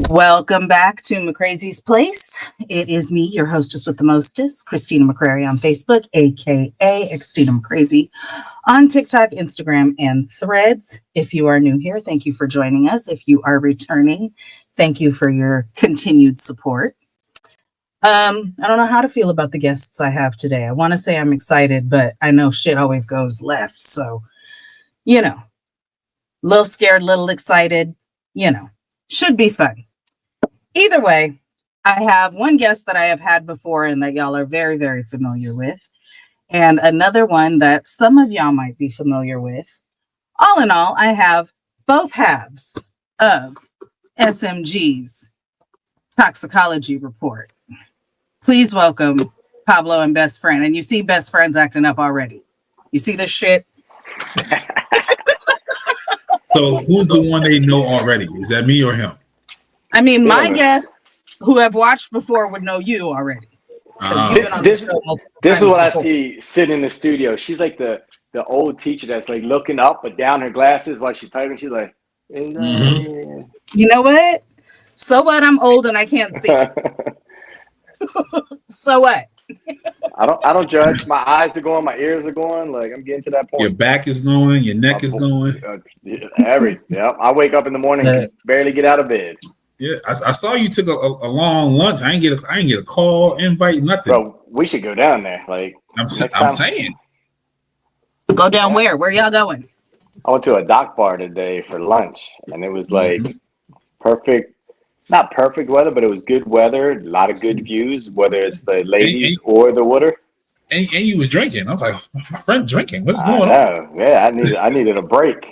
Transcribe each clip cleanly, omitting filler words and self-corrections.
Welcome back to McCrazy's Place. It is me, your hostess with the mostest, XtinaMcCrazy on Facebook, aka XtinaMcCrazy on TikTok, Instagram, and Threads. If you are new here, thank you for joining us. If you are returning, thank you for your continued support. I don't know how to feel about the guests I have today. I want to say I'm excited, but I know shit always goes left. So, little scared, little excited, should be fun. Either way, I have one guest that I have had before and that y'all are very, very familiar with, and another one that some of y'all might be familiar with. All in all, I have both halves of SMG's Toxicology report. Please welcome Pablo and Best Friend. And you see Best Friend's acting up already. You see this shit? So who's the one they know already? Is that me or him? I mean, my guests who have watched before would know you already. This is what I see sitting in the studio. She's like the old teacher that's like looking up but down her glasses while she's typing. She's like, You know what? So what? I'm old and I can't see. So what? I don't judge. My eyes are going, my ears are going. Like, I'm getting to that point. Your back is going, your neck is going. I wake up in the morning and barely get out of bed. Yeah, I saw you took a long lunch. I didn't get a call, invite, nothing. Bro, we should go down there. Like, I'm saying. Go down where? Where y'all going? I went to a dock bar today for lunch, and it was like perfect. Not perfect weather, but it was good weather. A lot of good views, whether it's the ladies or the water. And you was drinking. I was like, my friend's drinking. What's going on? Yeah, I needed a break.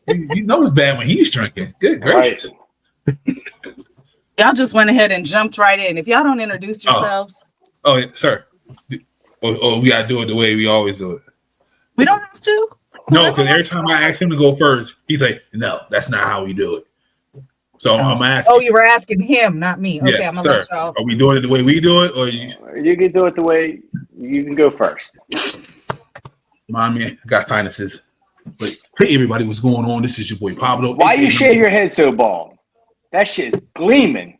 You know it's bad when he's drinking. Good gracious. Right. Y'all just went ahead and jumped right in. If y'all don't introduce yourselves. Oh sir. Or we gotta do it the way we always do it. We don't have to. No, because every time I ask him to go first, he's like, no, that's not how we do it. So I'm asking. Oh, you were asking him, not me. Okay, yeah, I'm gonna let y'all. Are we doing it the way we do it, or you can do it the way you can go first? Mommy, I got sinuses. But hey, everybody, what's going on? This is your boy Pablo. Why you shave your head so bald? That shit's gleaming.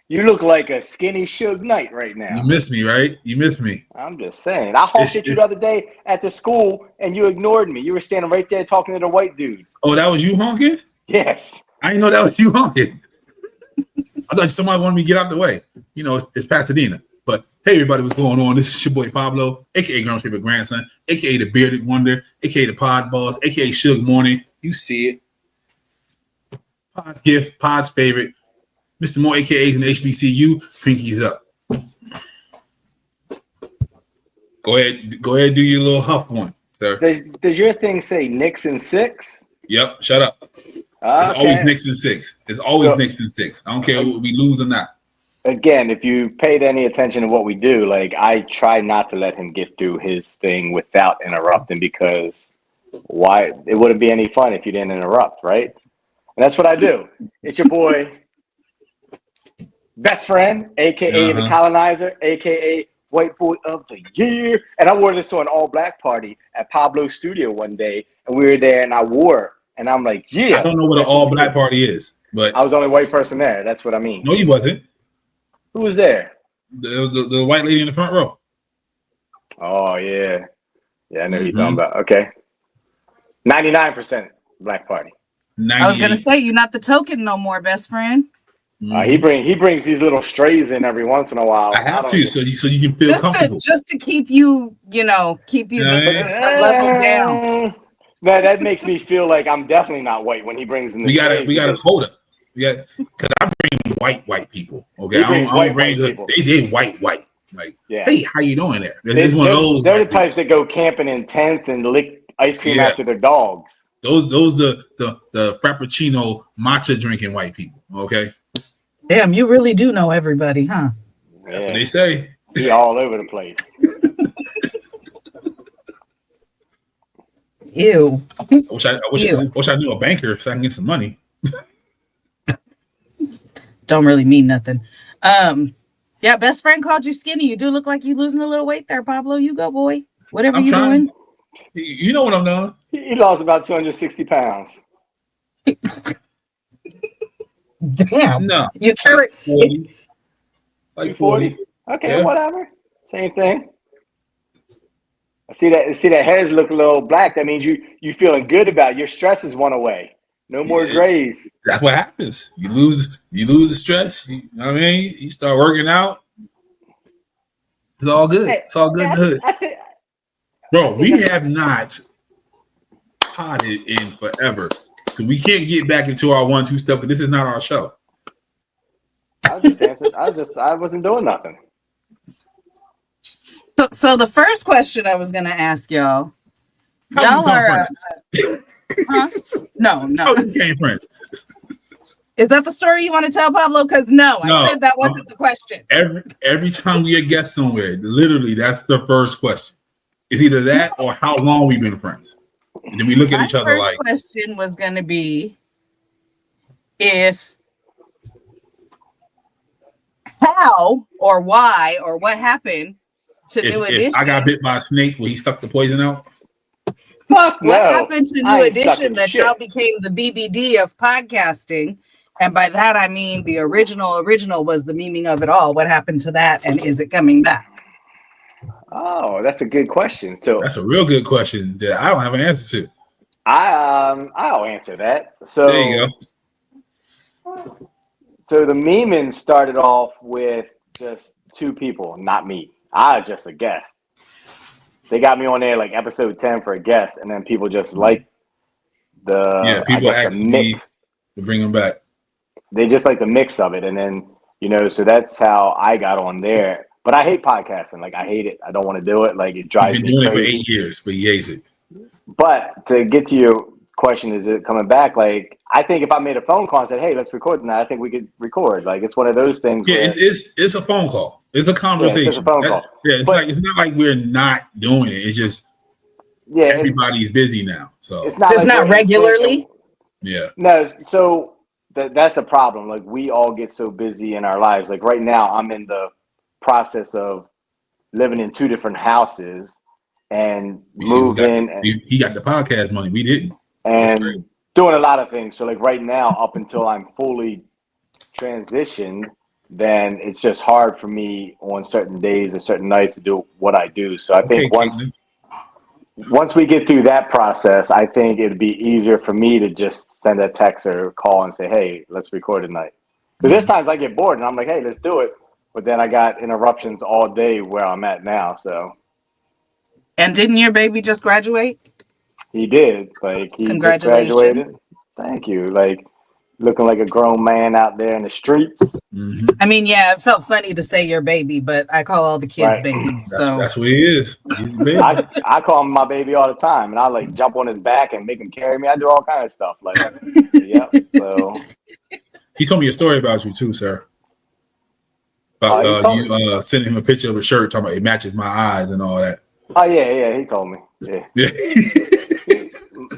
You look like a skinny Suge Knight right now. You miss me, right? You miss me. I'm just saying. I honked at you the other day at the school, and you ignored me. You were standing right there talking to the white dude. Oh, that was you honking? Yes. I didn't know that was you honking. I thought somebody wanted me to get out the way. You know, it's Pasadena. But hey, everybody, what's going on? This is your boy Pablo, a.k.a. Grandma's favorite grandson, a.k.a. the Bearded Wonder, a.k.a. the Podboss, a.k.a. Suge Morning. You see it. Pod's gift, Pod's favorite. Mr. More AKAs in HBCU, pinkies up. Go ahead, do your little huff one, sir. Does your thing say Knicks and 6? Yep, shut up. It's always Knicks and 6. It's always Knicks and 6. I don't care if we lose or not. Again, if you paid any attention to what we do, like, I try not to let him get through his thing without interrupting, because why? It wouldn't be any fun if you didn't interrupt, right? And that's what I do. It's your boy, Best Friend, a.k.a. the Colonizer, a.k.a. White Boy of the Year. And I wore this to an all-black party at Pablo's studio one day, and we were there, and I wore it. And I'm like, yeah. I don't know what an all-black party is, but I was the only white person there. That's what I mean. No, you wasn't. Who was there? The white lady in the front row. Oh, yeah. Yeah, I know who you're talking about. Okay. 99% black party. 98. I was going to say, you're not the token no more, Best Friend. He brings these little strays in every once in a while. I have to, so you can feel comfortable. Just to keep you, just a level down. That makes me feel like I'm definitely not white when he brings in the we got a quota. Because I bring white people. Okay, I don't bring people. They white. Like, hey, how you doing there? They're the types that go camping in tents and lick ice cream after their dogs. Those the frappuccino matcha drinking white people. Okay. Damn, you really do know everybody, huh? That's what they say. He all over the place. Ew. I wish I knew a banker so I can get some money. Don't really mean nothing. Yeah, Best Friend called you skinny. You do look like you losing a little weight there, Pablo. You go, boy. Whatever you doing. You know what I'm doing? He lost about 260 pounds. Damn. No, You carry 40. Like 40. Okay, Yeah. whatever. Same thing. I see that hairs look a little black. That means you feeling good about it. Your stresses went away. No more grays. That's what happens. You lose the stress. You know what I mean? You start working out. It's all good. Hey, It's all good in the hood. Bro, we have not potted in forever. So we can't get back into our 1-2 stuff, but this is not our show. I was just answering. I wasn't doing nothing. So the first question I was gonna ask y'all. How Y'all are huh? No. How we became friends? Is that the story you want to tell, Pablo? Because no, I said that wasn't the question. Every time we get guests somewhere, literally that's the first question. It's either that or how long we've been friends. And then we look at each other like. My first question was going to be how or why or what happened to New Edition. If I got bit by a snake when he stuck the poison out. Fuck no. What happened to New Edition that y'all became the BBD of podcasting? And by that, I mean the original was the memeing of it all. What happened to that? And is it coming back? Oh, that's a good question. So that's a real good question that I don't have an answer to. I'll answer that. So there you go. So the memeing started off with just two people, not me. I was just a guest. They got me on there like episode 10 for a guest, and then people just like people asked me to bring them back. They just like the mix of it, and then so that's how I got on there. But I hate podcasting. Like I hate it. I don't want to do it. Like it drives me crazy. You've been doing it for 8 years, but he hates it. But to get to your question, is it coming back? Like I think if I made a phone call and said, "Hey, let's record tonight," I think we could record. Like it's one of those things. Yeah, it's a phone call. It's a conversation. Yeah, it's just a phone call. Yeah, it's not like we're not doing it. It's just everybody's busy now. So it's not regularly. Yeah. No, so that's the problem. Like we all get so busy in our lives. Like right now, I'm in the process of living in 2 different houses and moving. He got the podcast money. We didn't. And doing a lot of things. So like right now, up until I'm fully transitioned, then it's just hard for me on certain days or certain nights to do what I do. So I think once we get through that process, I think it'd be easier for me to just send a text or call and say, "Hey, let's record tonight." Because there's times I get bored and I'm like, "Hey, let's do it," but then I got interruptions all day where I'm at now. So. And didn't your baby just graduate? He did. Like he just graduated. Thank you. Like looking like a grown man out there in the streets. Mm-hmm. I mean, yeah, it felt funny to say your baby, but I call all the kids babies. That's what he is. He's a baby. I call him my baby all the time, and I like jump on his back and make him carry me. I do all kinds of stuff. Like, yeah. So he told me a story about you too, sir. About you sending him a picture of a shirt talking about it matches my eyes and all that. Oh yeah, he told me. Yeah.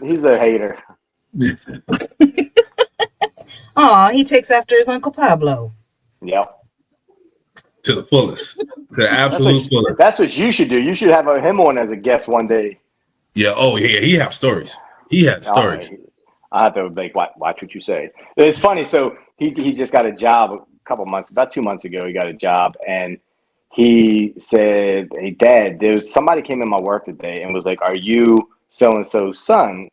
He's a hater. Oh, he takes after his Uncle Pablo. Yep. To the fullest. To the absolute fullest. That's what you should do. You should have him on as a guest one day. Yeah. Oh, yeah. He has stories. He has stories. I have to like watch what you say. It's funny. So he just got a job about 2 months ago. He got a job, and he said, "Hey, Dad, somebody came in my work today and was like, 'Are you so and so's son?'"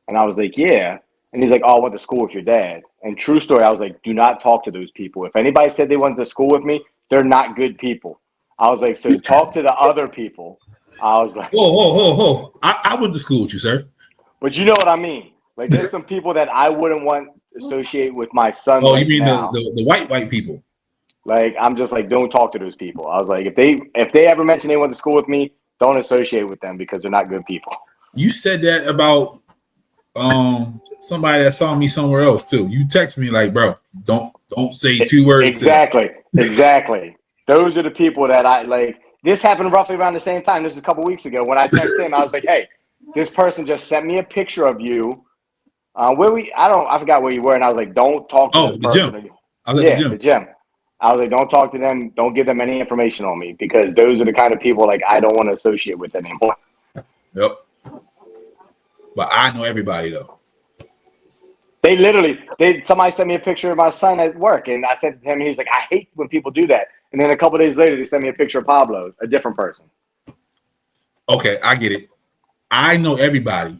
And I was like, "Yeah." And he's like, "Oh, I went to school with your dad." And true story, I was like, "Do not talk to those people. If anybody said they went to school with me, they're not good people." I was like, "So talk to the other people." I was like, "Whoa. I went to school with you, sir." But you know what I mean? Like, there's some people that I wouldn't want to associate with my son. Oh, you mean the white people? Like, I'm just like, don't talk to those people. I was like, if they ever mention they went to school with me, don't associate with them because they're not good people. You said that about somebody that saw me somewhere else too. You text me like, "Bro, don't say 2 words." Exactly. Those are the people that I like. This happened roughly around the same time. This was a couple weeks ago when I texted him. I was like, "Hey, this person just sent me a picture of you. I forgot where you were," and I was like, "Don't talk to this person." Gym. The gym. I was like, "Don't talk to them. Don't give them any information on me because those are the kind of people like I don't want to associate with anymore." Yep. But I know everybody though. Somebody sent me a picture of my son at work, and I said to him, he's like, I hate when people do that. And then a couple days later, they sent me a picture of Pablo, a different person. Okay, I get it. I know everybody.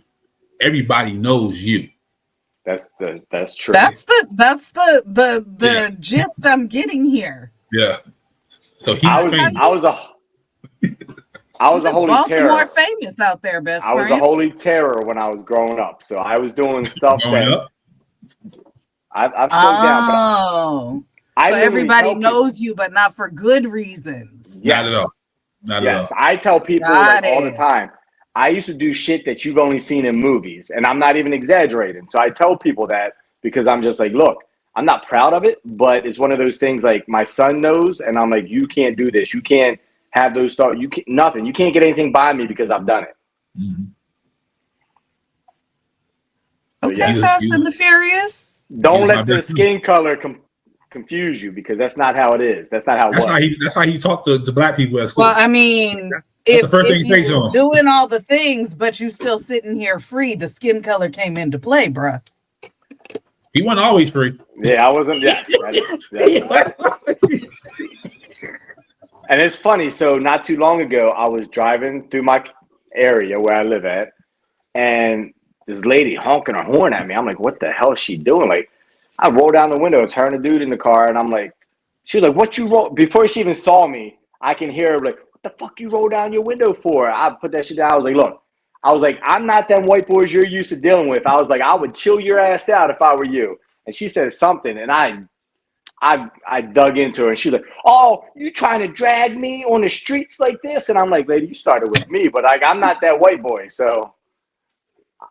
Everybody knows you. That's true. That's the gist I'm getting here. Yeah. So I was a holy Baltimore terror. famous out there, best I was friend. a holy terror when I was growing up. So I was doing stuff I've slowed down. Oh, But so everybody knows you, but not for good reasons. Yes. Not at all. Not at all. I tell people all the time. I used to do shit that you've only seen in movies, and I'm not even exaggerating. So I tell people that because I'm just like, look, I'm not proud of it, but it's one of those things like my son knows, and I'm like, you can't do this. You can't have those thoughts. You can't, nothing. You can't get anything by me because I've done it. Mm-hmm. Okay, Fast and the Furious. Don't let the skin color confuse you because that's not how it is. That's not how it works. That's how he talked to black people at school. Well, I mean, if he was doing all the things, but you still sitting here free, the skin color came into play, bruh. He wasn't always free. Yeah, I wasn't. Yeah. And it's funny. So not too long ago, I was driving through my area where I live at, and this lady honking her horn at me. I'm like, what the hell is she doing? Like, I roll down the window, turn the dude in the car, and I'm like, she was like, what you roll? Before she even saw me, I can hear her like, what the fuck you roll down your window for? I put that shit down. I was like, look, I'm not them white boys you're used to dealing with. I was like, I would chill your ass out if I were you. And she said something, and I dug into her, and she's like, oh, you trying to drag me on the streets like this? And I'm like, lady, you started with me, but I'm not that white boy. So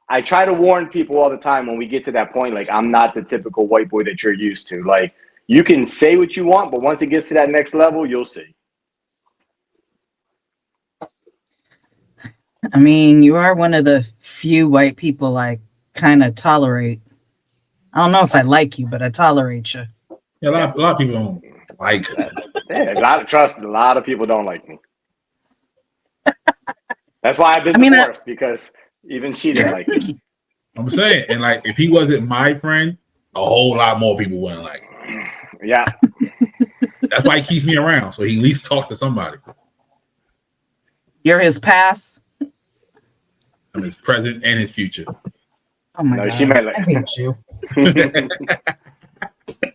I try to warn people all the time when we get to that point, like, I'm not the typical white boy that you're used to. Like, you can say what you want, but once it gets to that next level, you'll see. I mean, you are one of the few white people I kind of tolerate. I don't know if I like you, but I tolerate you. Yeah, a lot of people don't like Yeah, a lot of people don't like me. That's why I've been divorced, because even she didn't like me. I'm saying, and like, if he wasn't my friend, a whole lot more people wouldn't like me. Yeah. That's why he keeps me around, so he at least talk to somebody. You're his past. I'm his present and his future. Oh my God. She might like I hate you.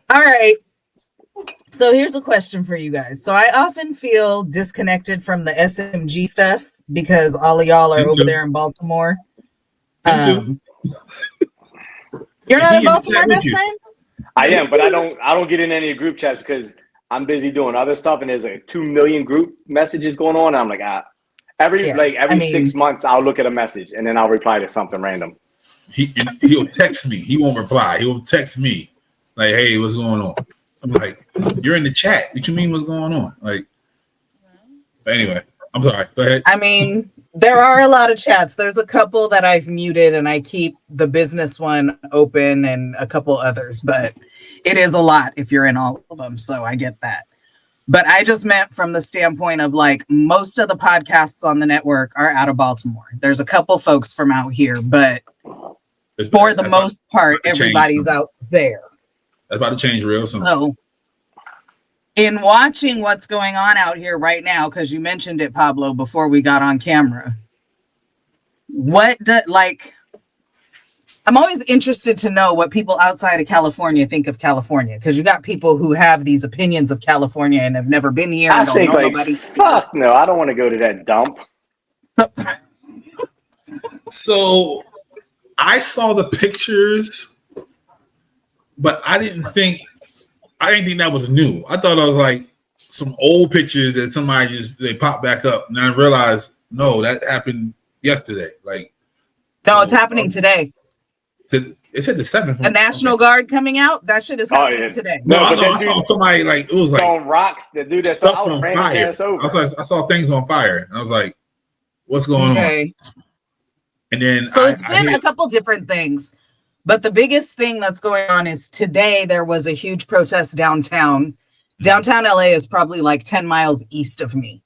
All right. So here's a question for you guys. So I often feel disconnected from the SMG stuff because all of y'all are over there in Baltimore. You're not in Baltimore, best friend? I am, but I don't get in any group chats because I'm busy doing other stuff, and there's like 2 million group messages going on. And I'm like, every 6 months I'll look at a message and then I'll reply to something random. He'll text me. He won't reply. He'll text me like, "Hey, what's going on?" I'm like, "You're in the chat. What you mean? What's going on?" Like, but anyway, I'm sorry. Go ahead. I mean, there are a lot of chats. There's a couple that I've muted, and I keep the business one open, and a couple others. But it is a lot if you're in all of them. So I get that. But I just meant from the standpoint of like most of the podcasts on the network are out of Baltimore. There's a couple folks from out here, but for the most part, everybody's out there. That's about to change real soon. So in watching what's going on out here right now, because you mentioned it, Pablo, before we got on camera, I'm always interested to know what people outside of California think of California, because you got people who have these opinions of California and have never been here. I think nobody. Fuck no, I don't want to go to that dump. So I saw the pictures, but I didn't think that was new. I thought it was like some old pictures that somebody they popped back up, and I realized no, that happened yesterday. It's happening today. It said the 7th. A National Guard coming out. That shit is happening today. No, I saw somebody it was like on rocks. The dude that stuff on fire. I saw things on fire, and I was like, "What's going on?" And then it's been a couple different things, but the biggest thing that's going on is today there was a huge protest downtown. Downtown LA is probably like 10 miles east of me.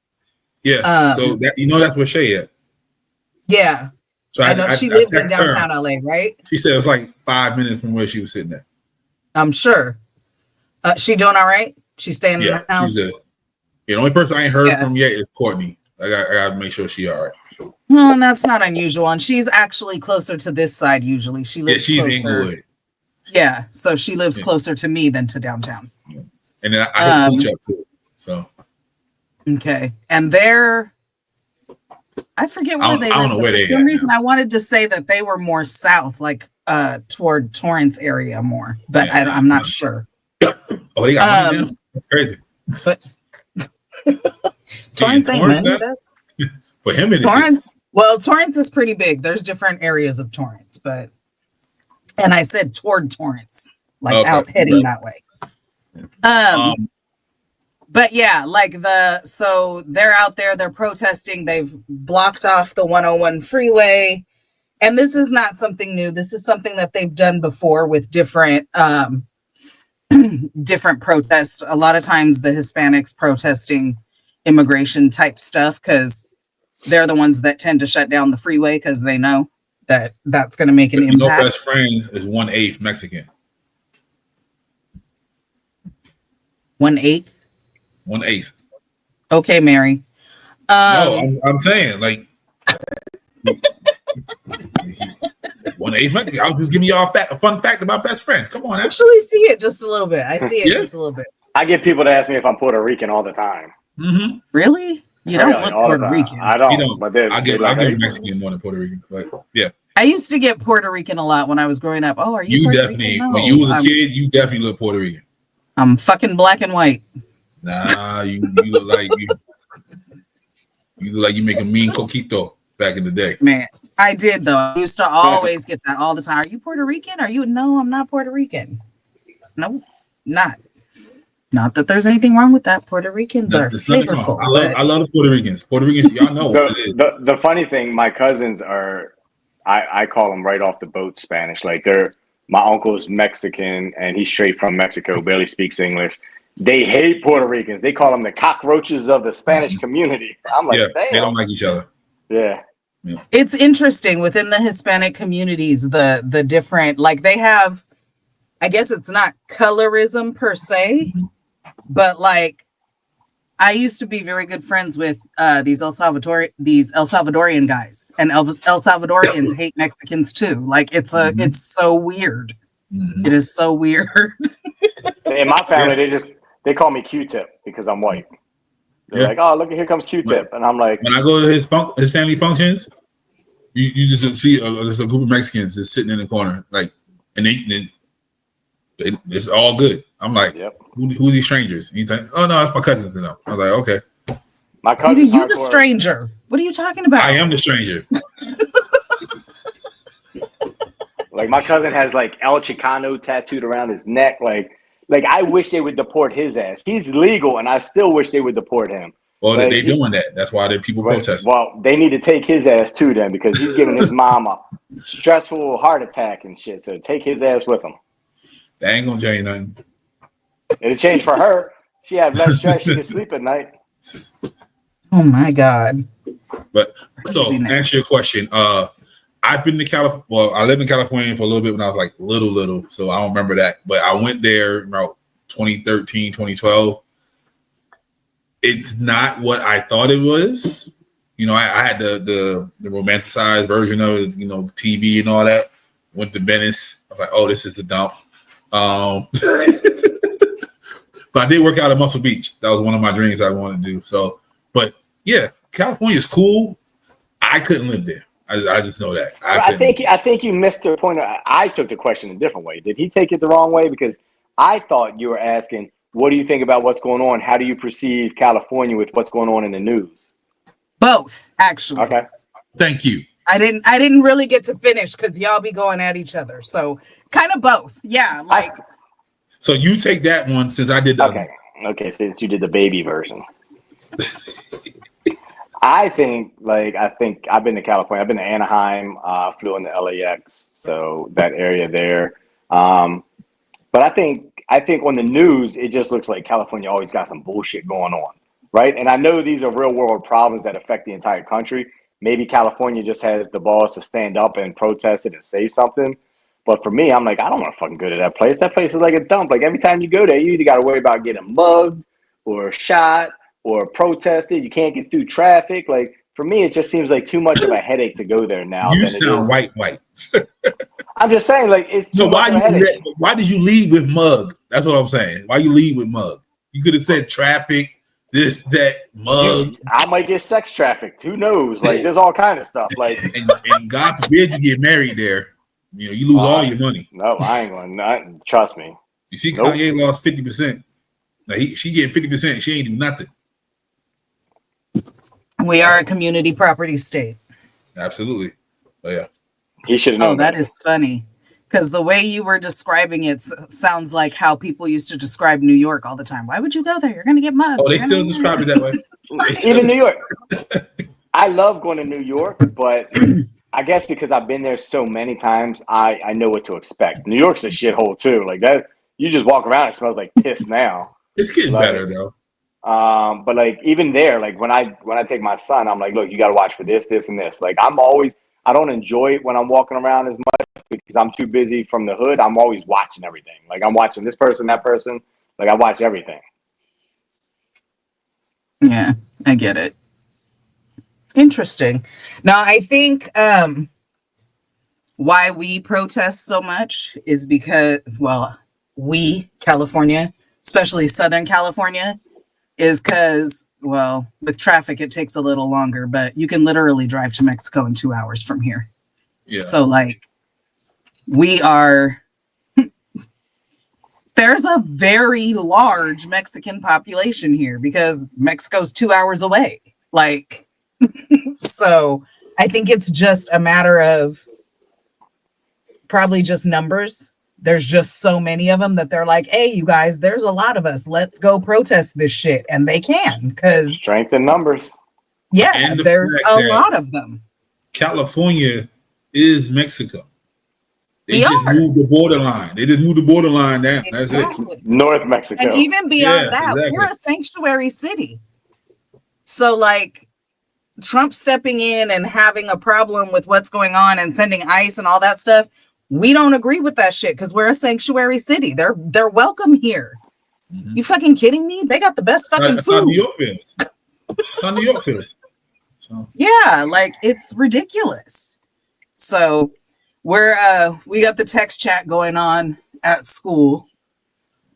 Yeah. So that's where Shay at. Yeah. So I know she lives in text her. downtown LA, right? She said it was like 5 minutes from where she was sitting at. I'm sure. She doing all right? She's staying in Yeah, the house? she's good. Yeah, the only person I ain't heard Yeah. from yet is Courtney. I gotta make sure she all right. So, Well, and that's not unusual. And she's actually closer to this side usually. She lives she's closer. Inglewood. Yeah, so she lives closer to me than to downtown. Yeah. And then I hit Pooch up too. So okay. And they're I forget where they live. I don't know where they for some reason I wanted to say that they were more south, like toward Torrance area more, but yeah, I'm not sure. Oh, they got money now? That's crazy. But Torrance ain't money. That's for him. Torrance. Well, Torrance is pretty big. There's different areas of Torrance, and I said toward Torrance, like out heading that way. But yeah, like so they're out there, they're protesting, they've blocked off the 101 freeway. And this is not something new. This is something that they've done before with different different protests. A lot of times the Hispanics protesting immigration type stuff because they're the ones that tend to shut down the freeway because they know that that's going to make an impact. Your best friend is 1/8 Mexican. 1/8? 1/8. Okay, Mary. No, I'm saying like 1/8 Mexican. I was just giving y'all a fun fact about best friend. Come on, I actually see it just a little bit. I see it just a little bit. I get people to ask me if I'm Puerto Rican all the time. Mm-hmm. Really? You don't look Puerto Rican. I don't. But I give Mexican more than Puerto Rican. But yeah. I used to get Puerto Rican a lot when I was growing up. Oh, are you? You Puerto definitely Rican? No, when you was a kid, you definitely look Puerto Rican. I'm fucking black and white. Nah, you look like you look like you make a mean coquito back in the day. Man, I did though. I used to always get that all the time. Are you Puerto Rican? Are you? No, I'm not Puerto Rican. No, not. Not that there's anything wrong with that. Puerto Ricans are flavorful. I love the Puerto Ricans. Puerto Ricans, y'all know. So the funny thing, my cousins are, I call them right off the boat Spanish. Like my uncle's Mexican and he's straight from Mexico, barely speaks English. They hate Puerto Ricans. They call them the cockroaches of the Spanish community. I'm like, damn. They don't like each other. Yeah. It's interesting within the Hispanic communities, the different, like they have, I guess it's not colorism per se, but like I used to be very good friends with these El Salvadorian guys, and El Salvadorians hate Mexicans too. Like it's so weird. Mm-hmm. It is so weird. In my family, they call me Q-Tip because I'm white. They're like, oh, look, here comes Q-Tip, and I'm like, when I go to his family functions, you just see there's a group of Mexicans just sitting in the corner, like, and it's all good. I'm like, who's these strangers? And he's like, oh no, that's my cousins. I was like, okay. My cousin, you the stranger. What are you talking about? I am the stranger. Like my cousin has like El Chicano tattooed around his neck. Like I wish they would deport his ass. He's legal, and I still wish they would deport him. Well, they're doing that. That's why people protesting. Well, they need to take his ass too, then, because he's giving his mom a stressful heart attack and shit. So take his ass with him. That ain't gonna change nothing. It'll change for her. She had less stress. She can sleep at night. Oh my God. But so answer your question. I've been to California. Well, I lived in California for a little bit when I was like little, so I don't remember that. But I went there about 2013, 2012. It's not what I thought it was. You know, I had the romanticized version of it, you know, TV and all that. Went to Venice. I was like, oh, this is the dump. But I did work out at Muscle Beach. That was one of my dreams I wanted to do. So, but yeah, California is cool. I couldn't live there. I just know that. I think you missed the point. I took the question a different way. Did he take it the wrong way? Because I thought you were asking, what do you think about what's going on? How do you perceive California with what's going on in the news? Both, actually. Okay. Thank you. I didn't really get to finish because y'all be going at each other. So kind of both. Yeah. Like. So you take that one since I did the other. Okay. Since you did the baby version. I think I've been to California. I've been to Anaheim. Flew into LAX, so that area there. But I think on the news, it just looks like California always got some bullshit going on, right? And I know these are real world problems that affect the entire country, maybe California just has the balls to stand up and protest it and say something. But for me, I'm like, I don't want to fucking go to that place. That place is like a dump. Like every time you go there, you either got to worry about getting mugged or shot or protested. You can't get through traffic. Like for me, it just seems like too much of a headache to go there now. You than it sound is. white. I'm just saying, like it's No, too much of a headache. why did you lead with mug? That's what I'm saying. Why you lead with mug? You could have said traffic, this, that, mug. I might get sex trafficked. Who knows? Like there's all kind of stuff. Like and God forbid you get married there. You know, you lose all your money. No, I ain't going to. Trust me. You see, Kanye lost 50%. Now she getting 50%. She ain't do nothing. We are a community property state. Absolutely. Oh, yeah. He should have known. Oh, that is funny. Because the way you were describing it sounds like how people used to describe New York all the time. Why would you go there? You're going to get mugged. Oh, they still describe it that way. Even New York. I love going to New York, but I guess because I've been there so many times, I know what to expect. New York's a shithole too. Like that, you just walk around, it smells like piss now. It's getting better though. But like even there, like when I take my son, I'm like, look, you got to watch for this, this, and this. Like I don't enjoy it when I'm walking around as much because I'm too busy from the hood. I'm always watching everything. Like I'm watching this person, that person. Like I watch everything. Yeah, I get it. Interesting. Now, I think why we protest so much is because, well, California, especially Southern California, is because, well, with traffic, it takes a little longer, but you can literally drive to Mexico in 2 hours from here. Yeah. So, like, there's a very large Mexican population here because Mexico's 2 hours away. Like, so I think it's just a matter of probably just numbers. There's just so many of them that they're like, hey, you guys, there's a lot of us. Let's go protest this shit. And they can because strength in numbers. Yeah, there's a lot of them. California is Mexico. They just moved the borderline. They just moved the borderline down. Exactly. That's it. North Mexico. And even beyond that, exactly. We're a sanctuary city. So like Trump stepping in and having a problem with what's going on and sending ICE and all that stuff, we don't agree with that shit because we're a sanctuary city. They're welcome here. Mm-hmm. You fucking kidding me? They got the best fucking food. On New York Bills. It's on New York Bills. So. Yeah, like it's ridiculous. So we got the text chat going on at school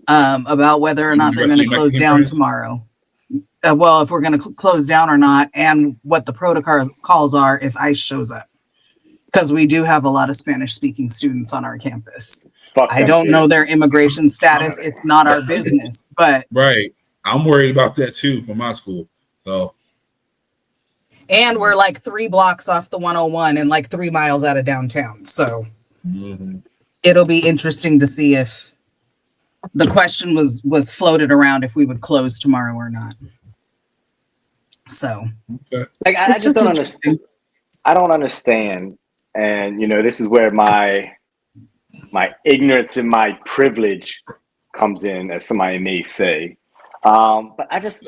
about whether or not they're going to close down tomorrow. Well, if we're going to close down or not, and what the protocols are if ICE shows up. Because we do have a lot of Spanish-speaking students on our campus. I don't know their immigration status. It's not our business, but... Right. I'm worried about that, too, for my school. So... And we're like 3 blocks off the 101 and like 3 miles out of downtown. So it'll be interesting to see if the question was floated around if we would close tomorrow or not. So like I just don't understand. I don't understand. And you know, this is where my ignorance and my privilege comes in, as somebody may say. But I just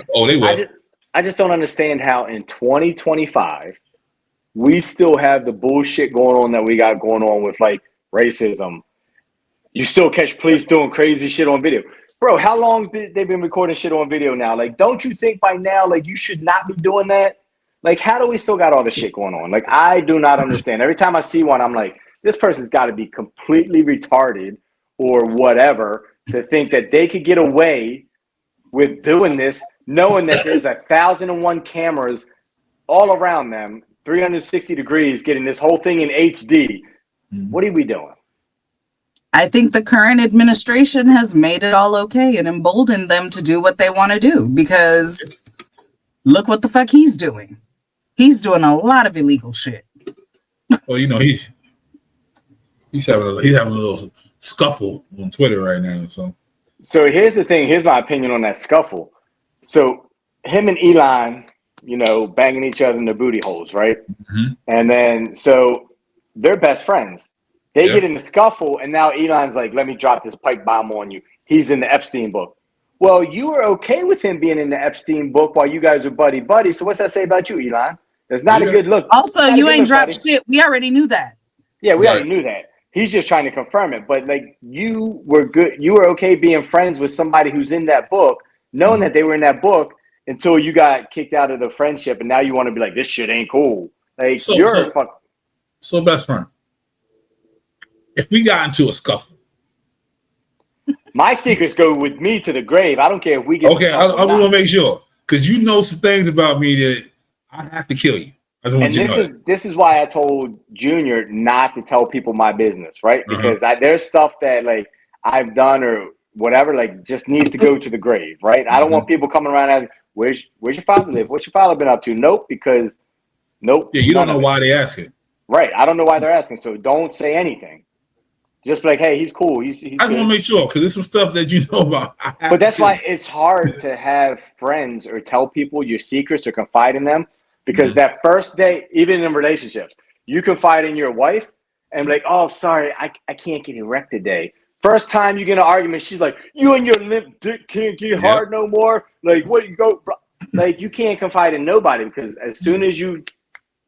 I just don't understand how in 2025 we still have the bullshit going on that we got going on with like racism. You still catch police doing crazy shit on video. Bro, how long they've been recording shit on video now? Like, don't you think by now, like, you should not be doing that? Like, how do we still got all this shit going on? Like, I do not understand. Every time I see one, I'm like, this person's got to be completely retarded or whatever to think that they could get away with doing this, knowing that there's 1,001 cameras all around them, 360 degrees, getting this whole thing in HD. What are we doing? I think the current administration has made it all okay and emboldened them to do what they want to do because look what the fuck he's doing. He's doing a lot of illegal shit. Well, you know, he's having a little scuffle on Twitter right now. So here's the thing. Here's my opinion on that scuffle. So him and Elon, you know, banging each other in the booty holes, right? Mm-hmm. And then so they're best friends. They get in the scuffle, and now Elon's like, let me drop this pipe bomb on you. He's in the Epstein book. Well, you were okay with him being in the Epstein book while you guys were buddy-buddy, so what's that say about you, Elon? It's not a good look. Also, you ain't dropped shit. We already knew that. Yeah, we already knew that. He's just trying to confirm it. But like, you were good. You were okay being friends with somebody who's in that book, knowing that they were in that book until you got kicked out of the friendship, and now you want to be like, this shit ain't cool. Like, So best friend, if we got into a scuffle, my secrets go with me to the grave. I don't care if we get. Okay, I want to make sure, because you know some things about me that I have to kill you. I just want you to know that. This is why I told Junior not to tell people my business, right? Because there's stuff that like I've done or whatever, like just needs to go to the grave, right? I don't want people coming around asking, where's your father live? What's your father been up to? Nope. Yeah, you don't know why they asking. Right. I don't know why they're asking. So don't say anything. Just be like, hey, he's cool. He's I just want to make sure, because there's some stuff that you know about. But that's why it's hard to have friends or tell people your secrets or confide in them, because that first day, even in relationships, you confide in your wife and be like, oh, sorry, I can't get erect today. First time you get in an argument, she's like, you and your limp dick can't get hard no more. Like, what you go, bro? Like, you can't confide in nobody, because as soon as you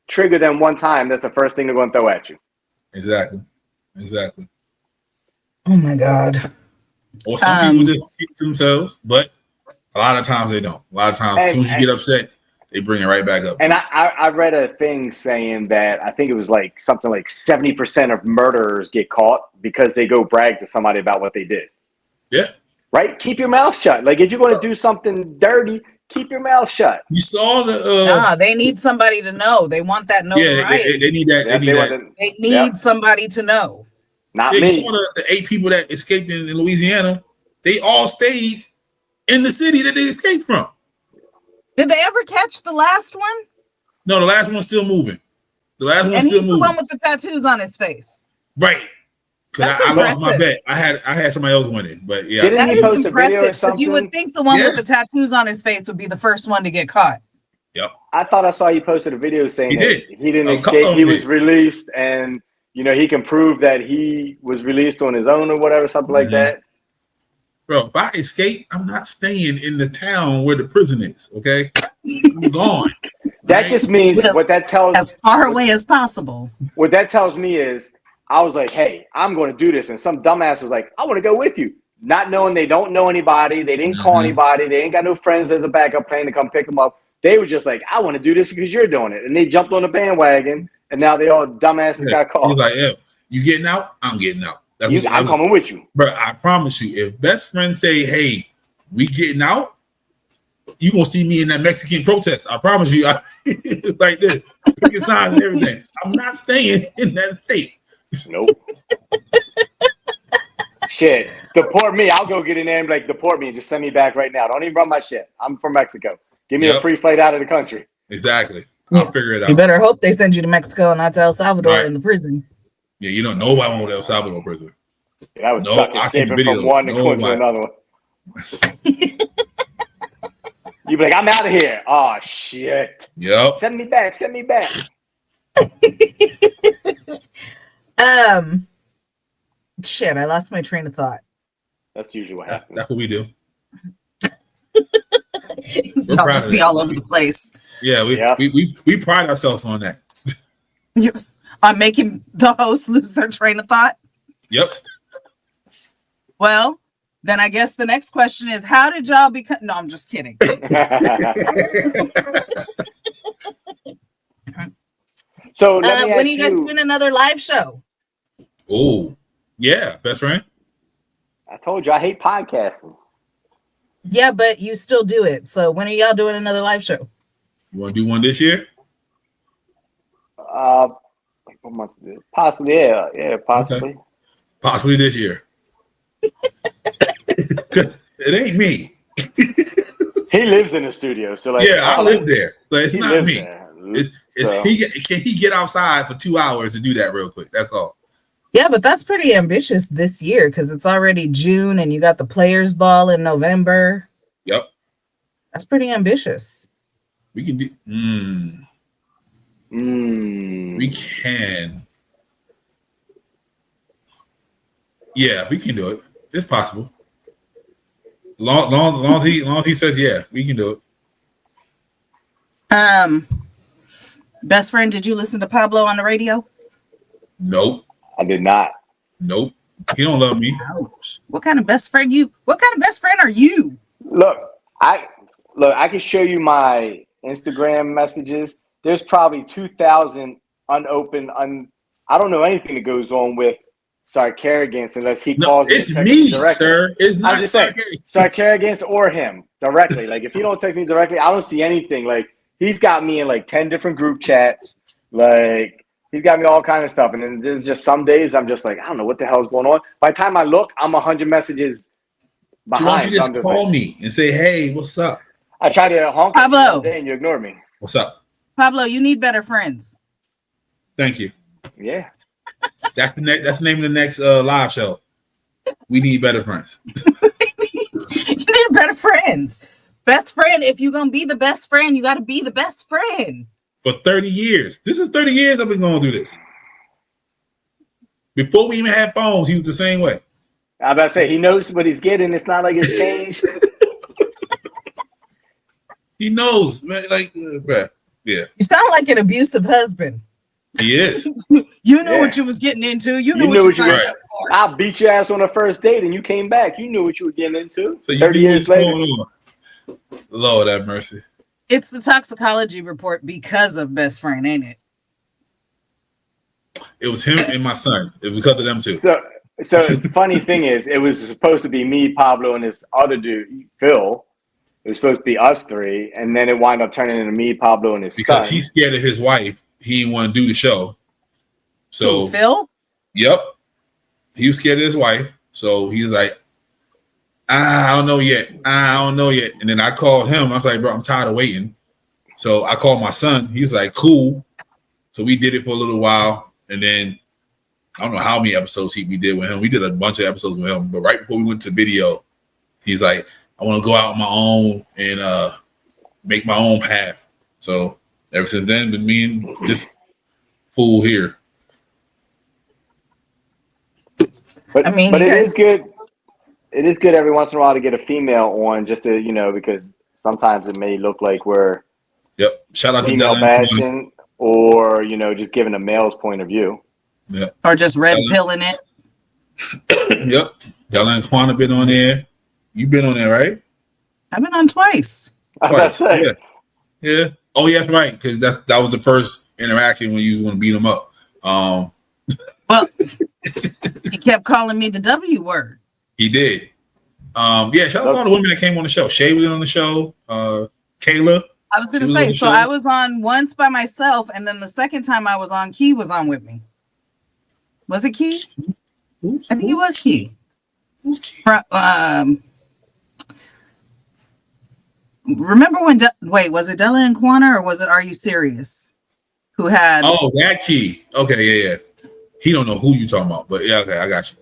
trigger them one time, that's the first thing they're going to throw at you. Exactly. Oh my God. Or some people just keep to themselves, but a lot of times they don't. A lot of times, as soon as you get upset, they bring it right back up. And I read a thing saying that I think it was like something like 70% of murderers get caught because they go brag to somebody about what they did. Yeah. Right? Keep your mouth shut. Like, if you're going to do something dirty, keep your mouth shut. You saw the they need somebody to know. They want that notoriety. They need that. They need somebody to know. Not me. You saw the 8 people that escaped in Louisiana. They all stayed in the city that they escaped from. Did they ever catch the last one? No, the last one's still moving. And he's the one with the tattoos on his face. Right. Because I lost my bet. I had somebody else win it, but yeah. Didn't he post impressive, because you would think the one with the tattoos on his face would be the first one to get caught. Yep. I thought I saw you posted a video saying he didn't escape. He was released, and he can prove that he was released on his own or whatever, something like that. Bro, if I escape, I'm not staying in the town where the prison is. Okay, I'm gone. That just means what that tells as far away as possible. What that tells me is, I was like, hey, I'm going to do this. And some dumbass was like, I want to go with you. Not knowing they don't know anybody. They didn't call anybody. They ain't got no friends as a backup plan to come pick them up. They were just like, I want to do this because you're doing it. And they jumped on the bandwagon. And now they all dumbasses got caught. He's like, yeah, you getting out? I'm getting out. I'm coming with you. Bro, I promise you, if best friends say, hey, we getting out, you going to see me in that Mexican protest. I promise you. Like this. Picking signs and everything. I'm not staying in that state. Nope. Shit. Deport me. I'll go get in there and be like, deport me and just send me back right now. Don't even run my shit. I'm from Mexico. Give me a free flight out of the country. Exactly. I'll figure it out. You better hope they send you to Mexico and not to El Salvador in the prison. Yeah, nobody wants El Salvador prison. Yeah, I was stuck escaping from one to another one. You be like, I'm out of here. Oh, shit. Yep. Send me back. Shit, I lost my train of thought. That's usually what happens. That's what we do. Y'all just be all over the place. Yeah, we pride ourselves on that. On making the hosts lose their train of thought? Yep. Well, then I guess the next question is, how did y'all become... No, I'm just kidding. So when are you guys doing another live show? Oh, yeah, best friend. I told you I hate podcasting. Yeah, but you still do it. So when are y'all doing another live show? You want to do one this year? What month is it? Possibly, yeah, possibly. Okay. Possibly this year. It ain't me. He lives in the studio, so like I live there, so it's not me. Can he get outside for 2 hours to do that real quick? That's all. Yeah, but that's pretty ambitious this year because it's already June and you got the Players Ball in November. Yep, that's pretty ambitious. We can do. We can. Yeah, we can do it. It's possible. Long as he says, yeah, we can do it. Best friend, did you listen to Pablo on the radio? Nope. I did not. Nope. He don't love me. Ouch. What kind of best friend are you? Look, I can show you my Instagram messages. There's probably 2,000 unopened. I don't know anything that goes on with Sarkarigans unless he No, calls me. it's and texts me, directly. sir. It's not I'm just saying, Sarkarigans or him directly. Like if he don't text me directly, I don't see anything. Like he's got me in like 10 different group chats. Like he's got me all kind of stuff. And then there's just some days I'm just like, I don't know what the hell's going on. By the time I look, I'm 100 messages behind. Why don't you So just call like, me and say, hey, what's up? I tried to honk at you Pablo. one day and you ignored me. What's up? Pablo, you need better friends. Thank you. Yeah. That's the name of the next live show. We need better friends. You need better friends. Best friend, if you're gonna be the best friend, you gotta be the best friend. For 30 years. This is 30 years I've been going through this. Before we even had phones, he was the same way. I was about to say he knows what he's getting. It's not like it's changed. He knows, man. Like, bruh. Yeah, You sound like an abusive husband. he is. You knew what you was getting into. You knew what you signed right. up for. I'll beat your ass on the first date and you came back. You knew what you were getting into. So you 30 knew years what's later. going on. Lord have mercy. It's the toxicology report because of best friend, ain't it? It was him and my son. It was because of them two. So the funny thing is, it was supposed to be me, Pablo, and this other dude, Phil. It was supposed to be us three, and then it wound up turning into me, Pablo, and his Because son. he's scared of his wife. He didn't want to do the show. So Who, Phil? Yep. He was scared of his wife. So he's like, I don't know yet. And then I called him. I was like, bro, I'm tired of waiting. So I called my son. He was like, cool. So we did it for a little while. And then I don't know how many episodes we did with him. We did a bunch of episodes with him. But right before we went to video, he's like, I want to go out on my own and make my own path. So ever since then, been me and this fool here. But I mean, but you it guys- is good. It is good every once in a while to get a female on, just to because sometimes it may look like we're Yep. Shout out to female Dylan. bashing, or just giving a male's point of view. Yep. Or just red pilling it. Yep. Dylan and Quan have been on there. You've been on there, right? I've been on twice. That's it. Yeah. Yeah. Oh, yeah, that's right. Because that was the first interaction when you want to beat him up. Well, he kept calling me the W word. He did. Yeah, shout out to all the women that came on the show. Shay was on the show. Kayla. I was going to She was on say, the so show. I was on once by myself, and then the second time I was on, Key was on with me. Was it Key? I think it was Key. Remember when, wait, was it Della and Quana, or was it Are You Serious? Who had, Oh, that Key. Okay, yeah. He don't know who you talking about, but yeah, okay, I got you.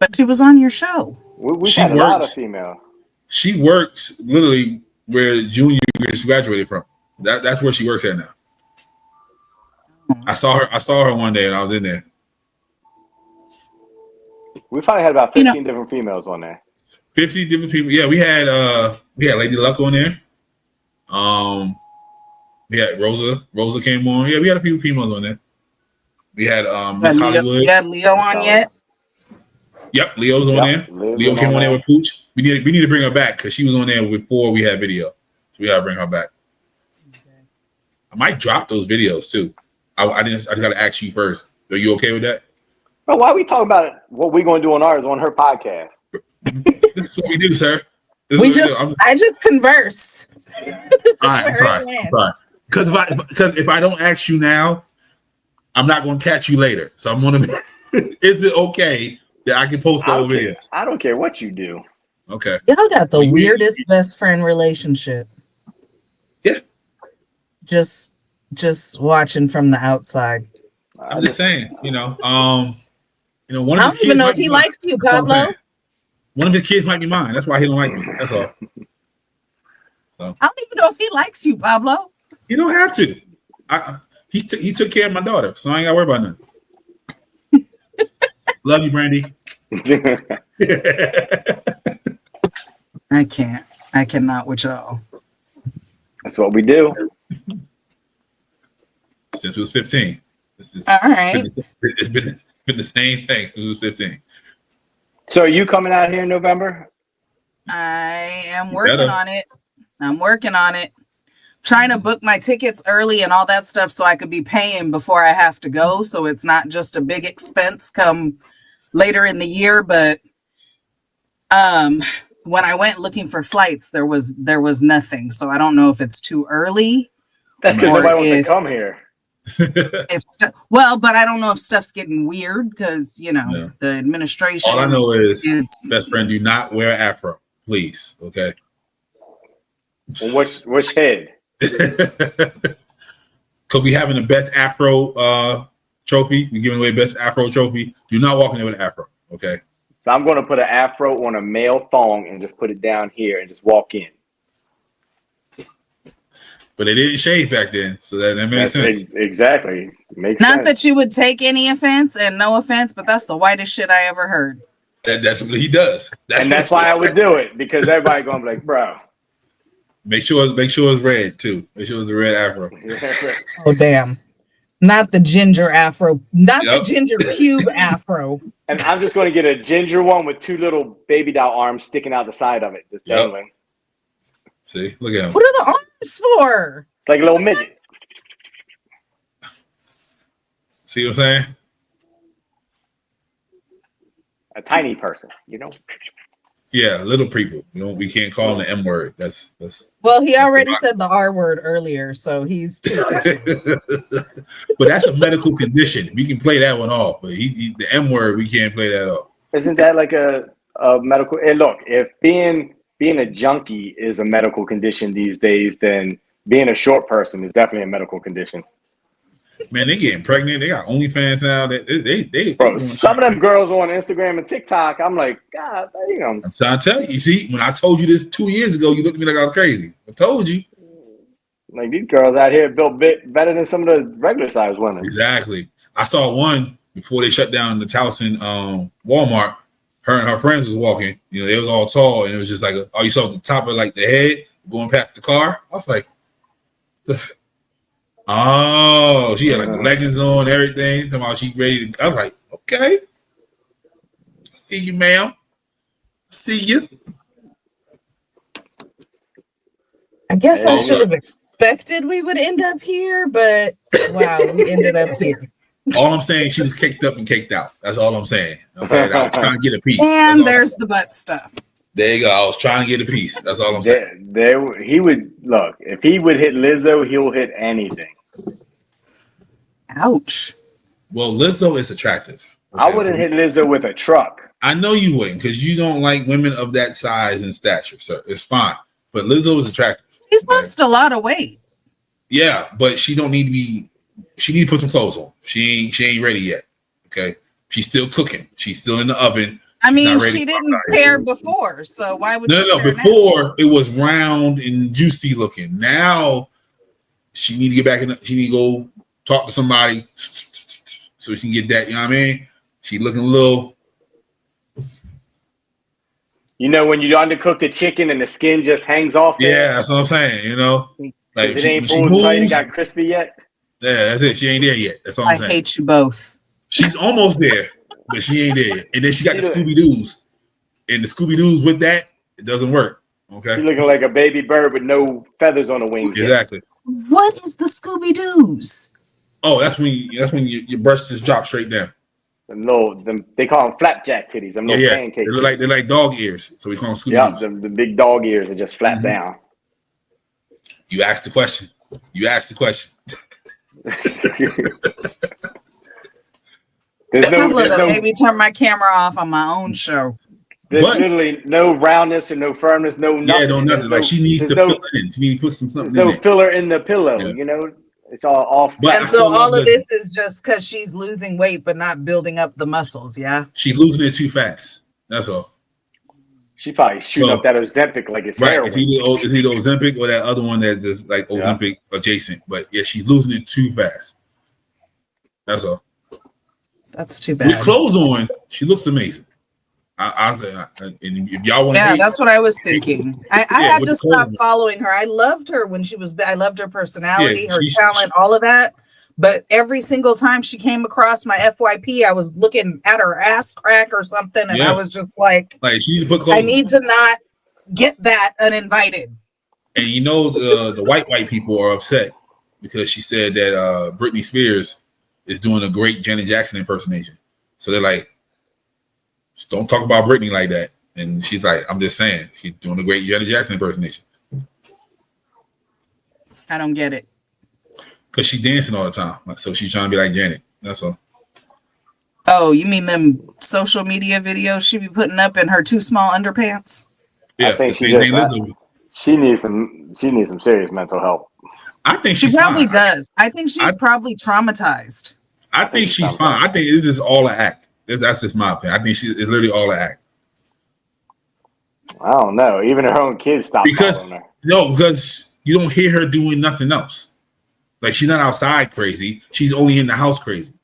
but she was on your show. We've She had a lot of works. female. She works literally where Junior graduated from. That's where she works at now. I saw her one day and I was in there. We probably had about 15 different females on there. 50 different people. Yeah, we had Lady Luck on there. We had Rosa. Rosa came on. Yeah, we had a few females on there. We had Miss Hollywood. You had Leo on yet? Yep, Leo's on there. Leo came on there with Pooch. We need to bring her back because she was on there before we had video. So we gotta bring her back. Okay. I might drop those videos too. I just gotta ask you first. Are you okay with that? Bro, why are we talking about what we're going to do on ours on her podcast? This is what we do, sir. I just converse. All right, I'm sorry. Because if I don't ask you now, I'm not going to catch you later. So I'm going to. Is it okay that I can post the old videos? I don't care what you do. Okay. Y'all got the weirdest best friend relationship. Yeah. Just watching from the outside. I'm just saying, one of I his don't kids even know might if he be likes you, Pablo. One of his kids might be mine. That's why he don't like me. That's all. So I don't even know if he likes you, Pablo. you don't have to. He took care of my daughter, so I ain't got to worry about nothing. Love you, Brandy. I cannot with y'all. That's what we do. since it was 15. All right. It's been the same thing since it was 15. So are you coming out here in November? I am working on it. I'm working on it. Trying to book my tickets early and all that stuff so I could be paying before I have to go. So it's not just a big expense come later in the year. But when I went looking for flights, there was nothing. So I don't know if it's too early. That's because nobody wants to come here. But I don't know if stuff's getting weird because, you know, the administration. All I know is best friend, do not wear afro, please. Okay. Well, which head? Could be having the best afro trophy. We're giving away best afro trophy. Do not walk in there with an afro. Okay. So I'm going to put an afro on a male thong and just put it down here and just walk in. But they didn't shave back then, so that makes sense. Exactly. Makes Not sense. that you would take any offense, and no offense, but that's the whitest shit I ever heard. That's what he does. That's why I would do it, because everybody going to be like, bro. Make sure it's red too. Make sure it's the red afro. Oh damn! Not the ginger afro. Not the ginger pube afro. And I'm just going to get a ginger one with two little baby doll arms sticking out the side of it, just dangling. See, look at him. What are the arms for? Like a little midget. See what I'm saying? A tiny person, you know. Yeah, little people. You know, we can't call him the M word. That's. Well, he already said the R word earlier, so he's too. But that's a medical condition. We can play that one off, but the M word, we can't play that off. Isn't that like a medical? And look, if being a junkie is a medical condition these days, then being a short person is definitely a medical condition. Man, they getting pregnant. They got OnlyFans now. They Bro, some of them girls on Instagram and TikTok, I'm like, God, you know. I'm trying to tell you. You see, when I told you this 2 years ago, you looked at me like I was crazy. I told you. Like, these girls out here built better than some of the regular size women. Exactly. I saw one before they shut down the Towson Walmart. Her and her friends was walking. You know, they was all tall, and it was just like, you saw the top of like the head going past the car. I was like, oh, she had like the leggings on, everything. Talking about she ready to, I was like, okay. I see you, ma'am. See you. I guess I should have expected we would end up here, but wow, we ended up here. All I'm saying, she was caked up and caked out. That's all I'm saying. Okay, I was trying to get a piece. And there's the butt stuff. There you go. I was trying to get a piece. That's all I'm saying. He would look. If he would hit Lizzo, he'll hit anything. Ouch. Well, Lizzo is attractive. Okay? I wouldn't hit Lizzo with a truck. I know you wouldn't, because you don't like women of that size and stature, sir. It's fine. But Lizzo is attractive. She's lost a lot of weight. Yeah, but she don't need to be. She need to put some clothes on. She ain't ready yet. Okay, she's still cooking. She's still in the oven. I mean, she didn't care before, so why would? No. Before it was round and juicy looking. Now she need to get back in. She need to go talk to somebody so she can get that. You know what I mean? She looking a little. You know, when you undercook the chicken and the skin just hangs off. Yeah, that's what I'm saying. You know, like it ain't full tight and got crispy yet. Yeah, that's it. She ain't there yet. That's all I'm saying. I hate you both. She's almost there, but she ain't there yet. And then she got the Scooby-Doos. And the Scooby-Doos with that, it doesn't work. Okay. She's looking like a baby bird with no feathers on the wings. Exactly. What is the Scooby-Doos? Oh, that's when your breast just drops straight down. No, they call them flapjack titties. Them little pancakes. They're like dog ears, so we call them Scooby-Doos. Yeah, the big dog ears are just flat down. You asked the question. Maybe turn my camera off on my own show. There's literally no roundness and no firmness, no nothing. Yeah, no nothing. Like she needs to fill it in. She needs to put something. There's no filler in the pillow. Yeah. You know, it's all off. And so all of this is just because she's losing weight, but not building up the muscles. Yeah, she's losing it too fast. That's all. She probably shooting up that Ozempic like it's heroin. It's either Ozempic or that other one that's just like Ozempic adjacent. But yeah, she's losing it too fast. That's all. That's too bad. With clothes on, she looks amazing. I said, and if y'all want, that's what I was thinking. I had to stop following her. I loved her when she was. I loved her personality, her talent, all of that. But every single time she came across my FYP, I was looking at her ass crack or something, and I was just like she need to put clothes I need to not get that uninvited. And you know the white people are upset because she said that Britney Spears is doing a great Janet Jackson impersonation. So they're like, just don't talk about Britney like that. And she's like, I'm just saying, she's doing a great Janet Jackson impersonation. I don't get it. Because she's dancing all the time. So she's trying to be like Janet. That's all. Oh, you mean them social media videos she be putting up in her too small underpants? Yeah, I think she needs some serious mental help. I think she probably does. I think she's probably traumatized. I think she's fine. I think this is all an act. That's just my opinion. I think it's literally all an act. I don't know. Even her own kids stopped following her. No, because you don't hear her doing nothing else. Like, she's not outside crazy. She's only in the house crazy.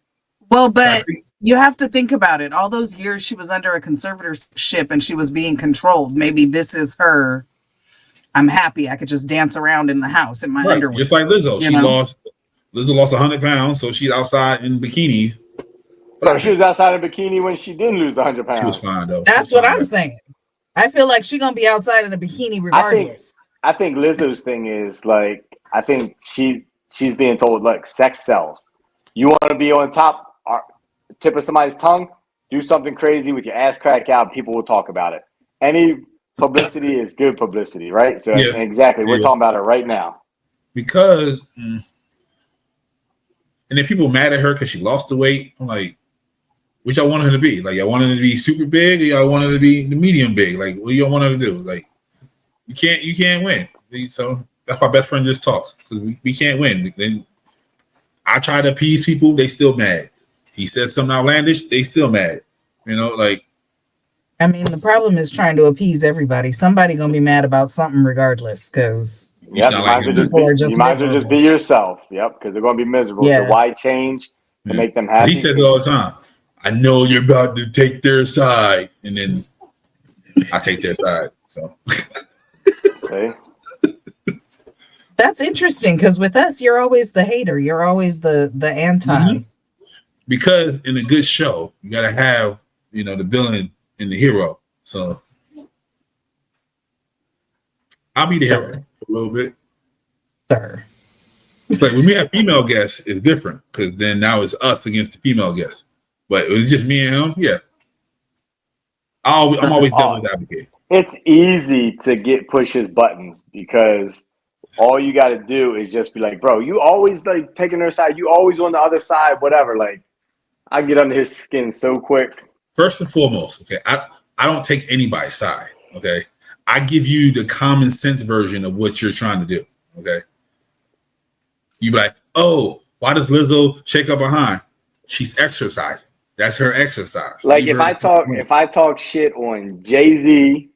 Well, but you have to think about it. All those years she was under a conservatorship and she was being controlled. Maybe this is her. I'm happy. I could just dance around in the house in my underwear. Just like Lizzo. Lizzo lost 100 pounds, so she's outside in bikini. But she was outside in bikini when she didn't lose the 100 pounds. She was fine, though. That's what I'm saying. I feel like she's going to be outside in a bikini regardless. I think Lizzo's thing is, like, I think she's being told, look, sex sells. You want to be on top, tip of somebody's tongue, do something crazy with your ass crack out, people will talk about it. Any publicity is good publicity, right? So exactly, we're talking about it right now. Because, and then people mad at her because she lost the weight. I'm like, which I want her to be. Like, I want her to be super big, or y'all want her to be the medium big. Like, what do y'all want her to do? Like, you can't win. So that's why best friend just talks, because we can't win. Then I try to appease people, they still mad. He says something outlandish, they still mad. You know, like. I mean, the problem is trying to appease everybody. Somebody gonna be mad about something regardless, because you might as well just be yourself. Yep, because they're gonna be miserable. So why change to make them happy? He says it all the time. I know you're about to take their side, and then I take their side. So. Okay. That's interesting, because with us, you're always the hater. You're always the anti. Mm-hmm. Because in a good show, you gotta have the villain and the hero. So I'll be the hero for a little bit, sir. Like when we have female guests, it's different because then now it's us against the female guests. But it was just me and him. Yeah, I'm always devil's advocate. It's easy to push his buttons because all you got to do is just be like, bro, you always like taking their side. You always on the other side, whatever. Like, I get under his skin so quick. First and foremost, okay, I don't take anybody's side. Okay, I give you the common sense version of what you're trying to do. Okay, you be like, oh, why does Lizzo shake her behind? She's exercising. That's her exercise. Like if I talk shit on Jay-Z,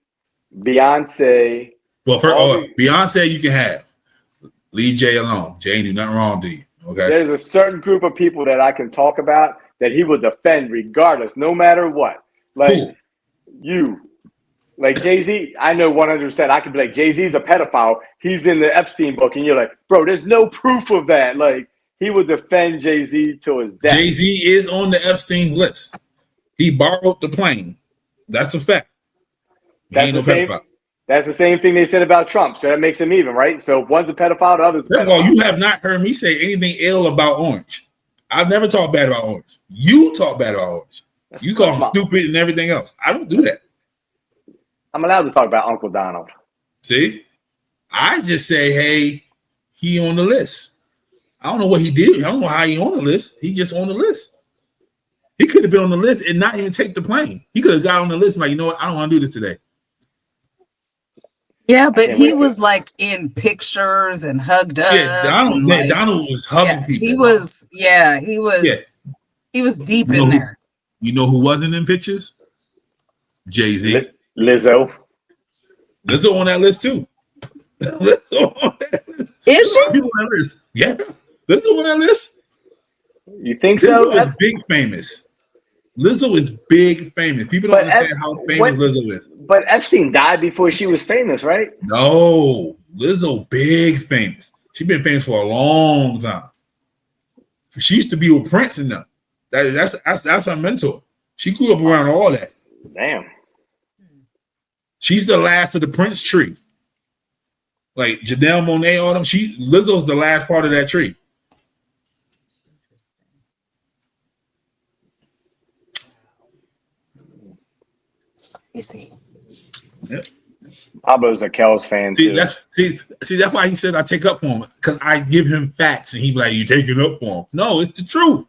Beyonce. Well, Beyonce you can have. Leave Jay alone. Jay ain't do nothing wrong to you. Okay. There's a certain group of people that I can talk about that he will defend regardless, no matter what. Like like Jay-Z, I know 100%. I could be like, Jay-Z's a pedophile. He's in the Epstein book, and you're like, bro, there's no proof of that. Like, he would defend Jay-Z till his death. Jay-Z is on the Epstein list. He borrowed the plane. That's a fact. That's the same thing they said about Trump. So that makes him even, right? So if one's a pedophile, the other's a pedophile. Well, you have not heard me say anything ill about Orange. I've never talked bad about Orange. You talk bad about Orange. You call him stupid and everything else. I don't do that. I'm allowed to talk about Uncle Donald. See? I just say, hey, he on the list. I don't know what he did. I don't know how he on the list. He just on the list. He could have been on the list and not even take the plane. He could have got on the list like, you know what? I don't want to do this today. Yeah, but he was like in pictures and hugged up. Yeah, Donald was hugging people. He was deep in there. You know who wasn't in pictures? Jay-Z. Lizzo on that list too. Is she? People on that list. Yeah. Lizzo on that list. You think Lizzo so? is big famous. Lizzo is big famous. People don't understand how famous Lizzo is. But Epstein died before she was famous, right? No. Lizzo big famous. She's been famous for a long time. She used to be with Prince and them. That's her mentor. She grew up around all that. Damn. She's the last of the Prince tree. Like Janelle Monáe, all them. Lizzo's the last part of that tree. It's crazy. Yep. Pablo's a Kells fan too. That's why he said I take up for him, because I give him facts and he be like, you taking up for him. No, it's the truth.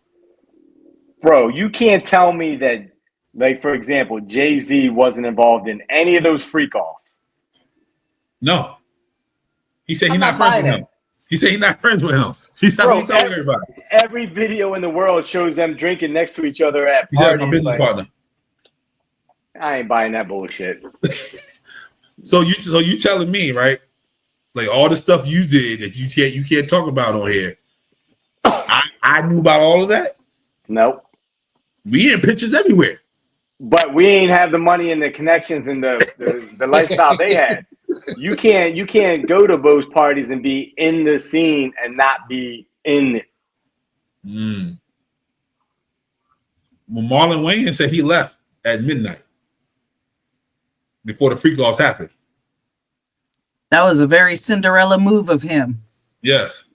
Bro, you can't tell me that, like, for example, Jay-Z wasn't involved in any of those freak-offs. No. He said he's I'm not not friends buying with it. him. He said he's not friends with him. He's not telling everybody. Every video in the world shows them drinking next to each other at He said parties. my business partner. I ain't buying that bullshit. So you telling me, right? Like all the stuff you did that you can't talk about on here. I knew about all of that. Nope. We in pictures everywhere. But we ain't have the money and the connections and the lifestyle they had. You can't go to those parties and be in the scene and not be in it. Well, Marlon Wayans said he left at midnight before the freak offs happened. That was a very Cinderella move of him. Yes.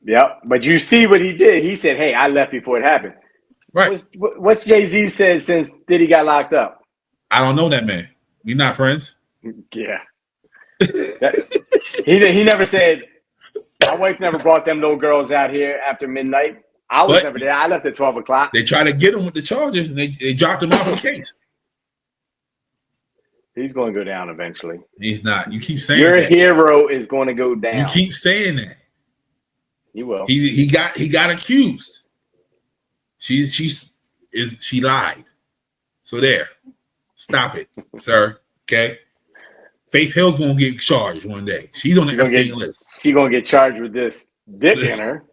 Yep. But you see what he did. He said, hey, I left before it happened. Right. What's Jay-Z said since Diddy got locked up? I don't know that man. We not friends. Yeah. He never said, my wife never brought them little girls out here after midnight. I was never there. I left at 12 o'clock. They tried to get him with the charges and they dropped him off the case. He's going to go down eventually. He's not. You keep saying your that. hero is going to go down. You keep saying that. He will. He got accused. She lied. So there. Stop it, sir. Okay. Faith Hill's gonna get charged one day. She's on the Epstein list. She's gonna get charged with this dick in her.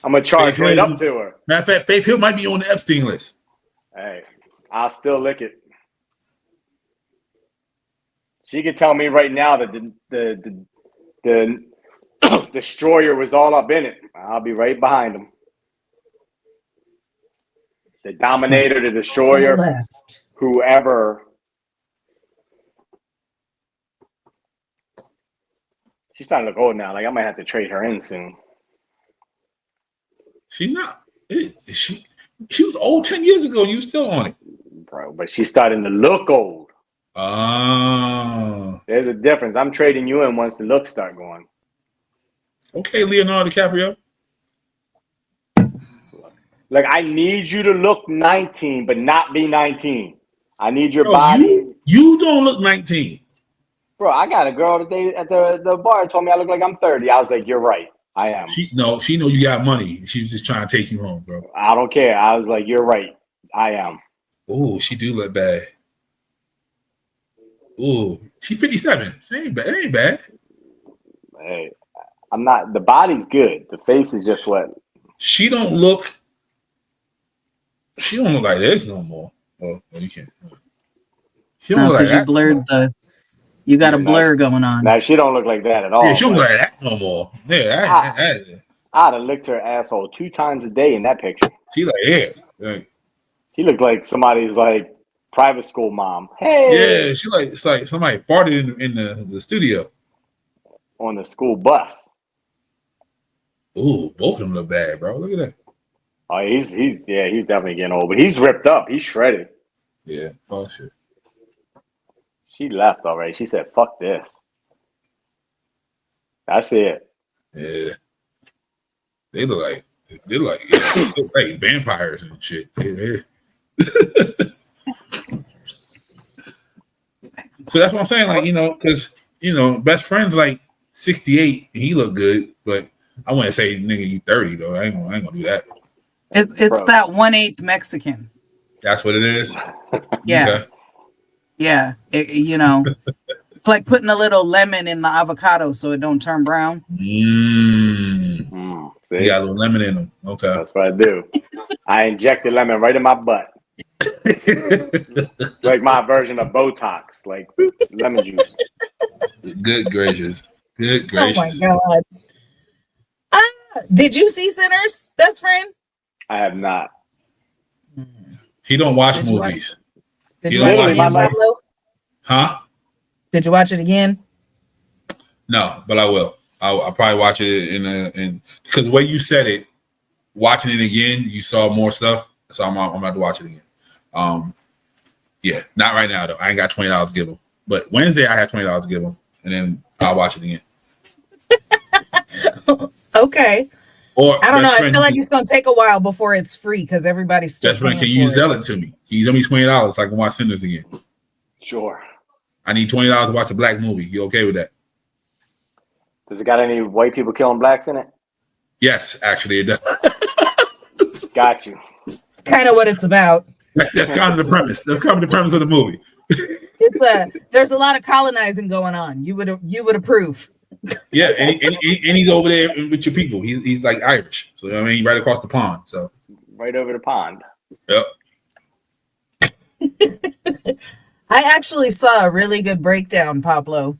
I'm gonna charge right up to her. Matter of fact, Faith Hill might be on the Epstein list. Hey, I'll still lick it. She could tell me right now that the destroyer was all up in it. I'll be right behind him. The Dominator, the Destroyer, whoever. She's starting to look old now. Like I might have to trade her in soon. She's not. She was old 10 years ago and you still on it. Bro, but she's starting to look old. Oh. There's a difference. I'm trading you in once the looks start going. Okay, Leonardo DiCaprio. Like, I need you to look 19, but not be 19. I need your body. You don't look 19. Bro, I got a girl today at the bar told me I look like I'm 30. I was like, you're right. I am. She know you got money. She was just trying to take you home, bro. I don't care. I was like, you're right. I am. Oh, she do look bad. Oh, she 57. She ain't bad. It ain't bad. Hey, I'm not. The body's good. The face is just what. She don't look like this no more. Oh, you can't. She don't look like that. Blurred you got a blur going on. Now she don't look like that at all. Yeah, she don't look like that no more. Yeah, I'd have licked her asshole 2 times a day in that picture. She like, yeah. Like, she looked like somebody's like private school mom. Hey. Yeah, she like it's like somebody farted in the studio. On the school bus. Ooh, both of them look bad, bro. Look at that. Oh, he's definitely getting old, but he's ripped up. He's shredded. Yeah. Oh shit. She left already. She said, "Fuck this." That's it. Yeah. They look like vampires and shit. So that's what I'm saying. Like, because best friend's like 68 and he look good, but I wouldn't say nigga you 30 though. I ain't gonna do that. It's that 1/8 Mexican. That's what it is. Yeah. Okay. Yeah. It's like putting a little lemon in the avocado so it don't turn brown. You got a little lemon in them. Okay. That's what I do. I inject the lemon right in my butt. Like my version of Botox, like lemon juice. Good gracious. Good gracious. Oh my God. Did you see Sinners, best friend? I have not. He don't watch Did you movies. Did You you don't watch it watch again, movies? Pablo? Huh? Did you watch it again? No, but I will. I'll probably watch it in because the way you said it, watching it again, you saw more stuff. So I'm about to watch it again. Yeah, not right now though. I ain't got $20 to give him. But Wednesday I had $20 to give him, and then I'll watch it again. Okay. Or I don't know. best I friend, feel like it's gonna take a while before it's free because everybody's still best friend, paying can you for sell it. it to me? Can you give me $20 so I can watch Sinners again? Sure. I need $20 to watch a black movie. You okay with that? Does it got any white people killing blacks in it? Yes, actually it does. Got you. It's kind of what it's about. That's kind of the premise. That's kind of the premise of the movie. There's a lot of colonizing going on. You would approve. Yeah, and he's over there with your people. He's like Irish, so I mean, right across the pond. So Right over the pond. yep. I actually saw a really good breakdown, Pablo,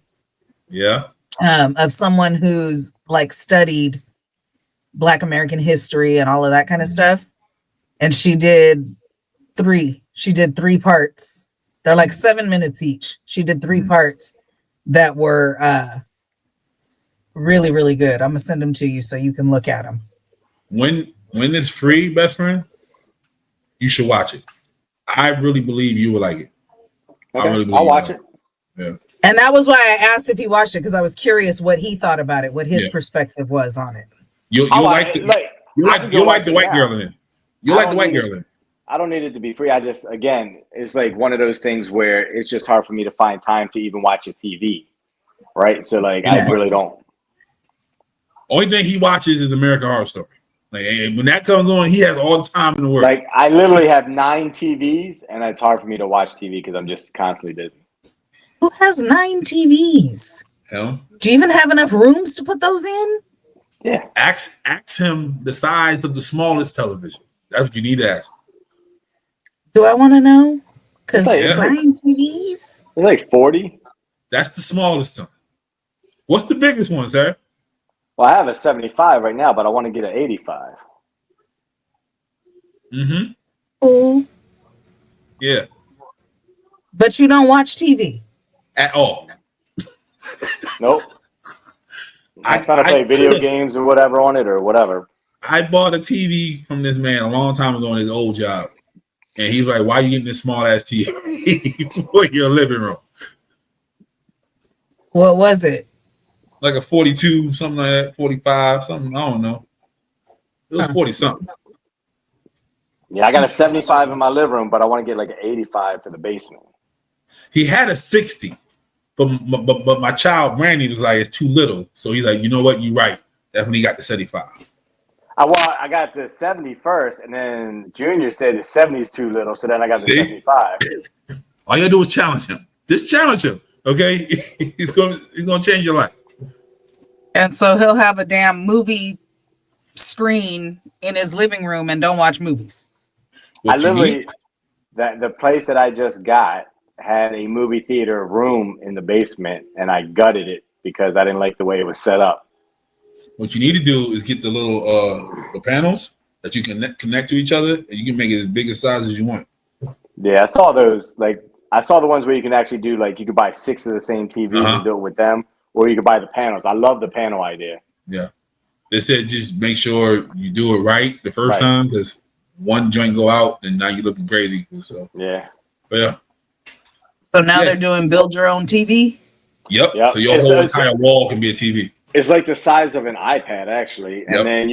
Yeah. of someone who's like studied Black American history and all of that kind of stuff. And she did three parts. They're like 7 minutes each. She did three parts that were really, really good. I'm gonna send them to you so you can look at them. When it's free, best friend, you should watch it. I really believe you will like it. Okay. I really believe I'll watch it. Yeah. And that was why I asked if he watched it, because I was curious what he thought about it, what his perspective was on it. You'll like the white girl in it. You like the white girl in it. I don't need it to be free. I just, again, it's like one of those things where it's just hard for me to find time to even watch a TV, right? So like, I really don't. Only thing he watches is American Horror Story. Like, and when that comes on, he has all the time in the world. Like, I literally have 9 TVs, and it's hard for me to watch TV because I'm just constantly busy. Who has 9 TVs? Hell, Do you even have enough rooms to put those in? Yeah. ask him the size of the smallest television. That's what you need to ask. Do I want to know? Because It's like- 9 TVs? It's like 40. That's the smallest one. What's the biggest one, sir? Well, I have a 75 right now, but I want to get an 85. Mm-hmm. Oh, Yeah. but you don't watch TV. At all. Nope. That's not to play video games or whatever on it or whatever. I bought a TV from this man a long time ago in his old job. And he's like, why are you getting this small ass TV for your living room? What was it? Like a 42, something like that, 45, something, I don't know. It was 40 something. Yeah, I got a 75 in my living room, but I want to get like an 85 for the basement. He had a 60, but my child Brandy was like, it's too little. So he's like, you know what, you're right. Definitely got the 75. I got the 70 first, and then Junior said the 70 is too little, so then I got the 75. All you gotta do is challenge him. Just challenge him, okay? he's gonna change your life. And so he'll have a damn movie screen in his living room and don't watch movies. What I you literally, need- the place that I just got had a movie theater room in the basement, and I gutted it because I didn't like the way it was set up. What you need to do is get the little the panels that you can connect to each other, and you can make it as big a size as you want. Yeah, I saw those. Like, I saw the ones where you can actually do, like, you could buy 6 of the same TVs and do it with them, or you could buy the panels. I love the panel idea. Yeah. They said just make sure you do it right the first time, because one joint go out and now you're looking crazy. So yeah. But yeah. So now they're doing build your own TV? Yep. So your whole entire wall can be a TV. It's like the size of an iPad, actually. And then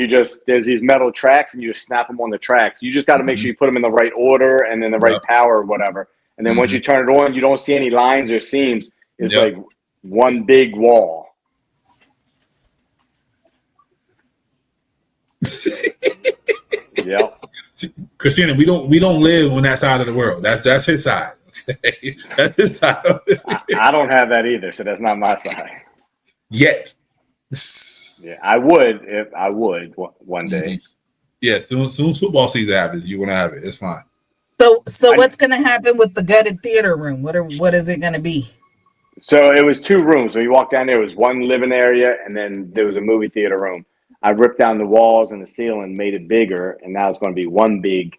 there's these metal tracks, and you just snap them on the tracks. You just got to make sure you put them in the right order and then the right power or whatever. And then once you turn it on, you don't see any lines or seams. It's like one big wall. Yep. Christina, we don't live on that side of the world. That's his side. Okay? That's his side. I don't have that either, so that's not my side. Yet. Yeah, I would one day. Yes, soon as football season happens, you're gonna have it. It's fine. So what's gonna happen with the gutted theater room? What is it gonna be? So it was 2 rooms. So you walk down there, it was one living area, and then there was a movie theater room. I ripped down the walls and the ceiling, made it bigger, and now it's going to be one big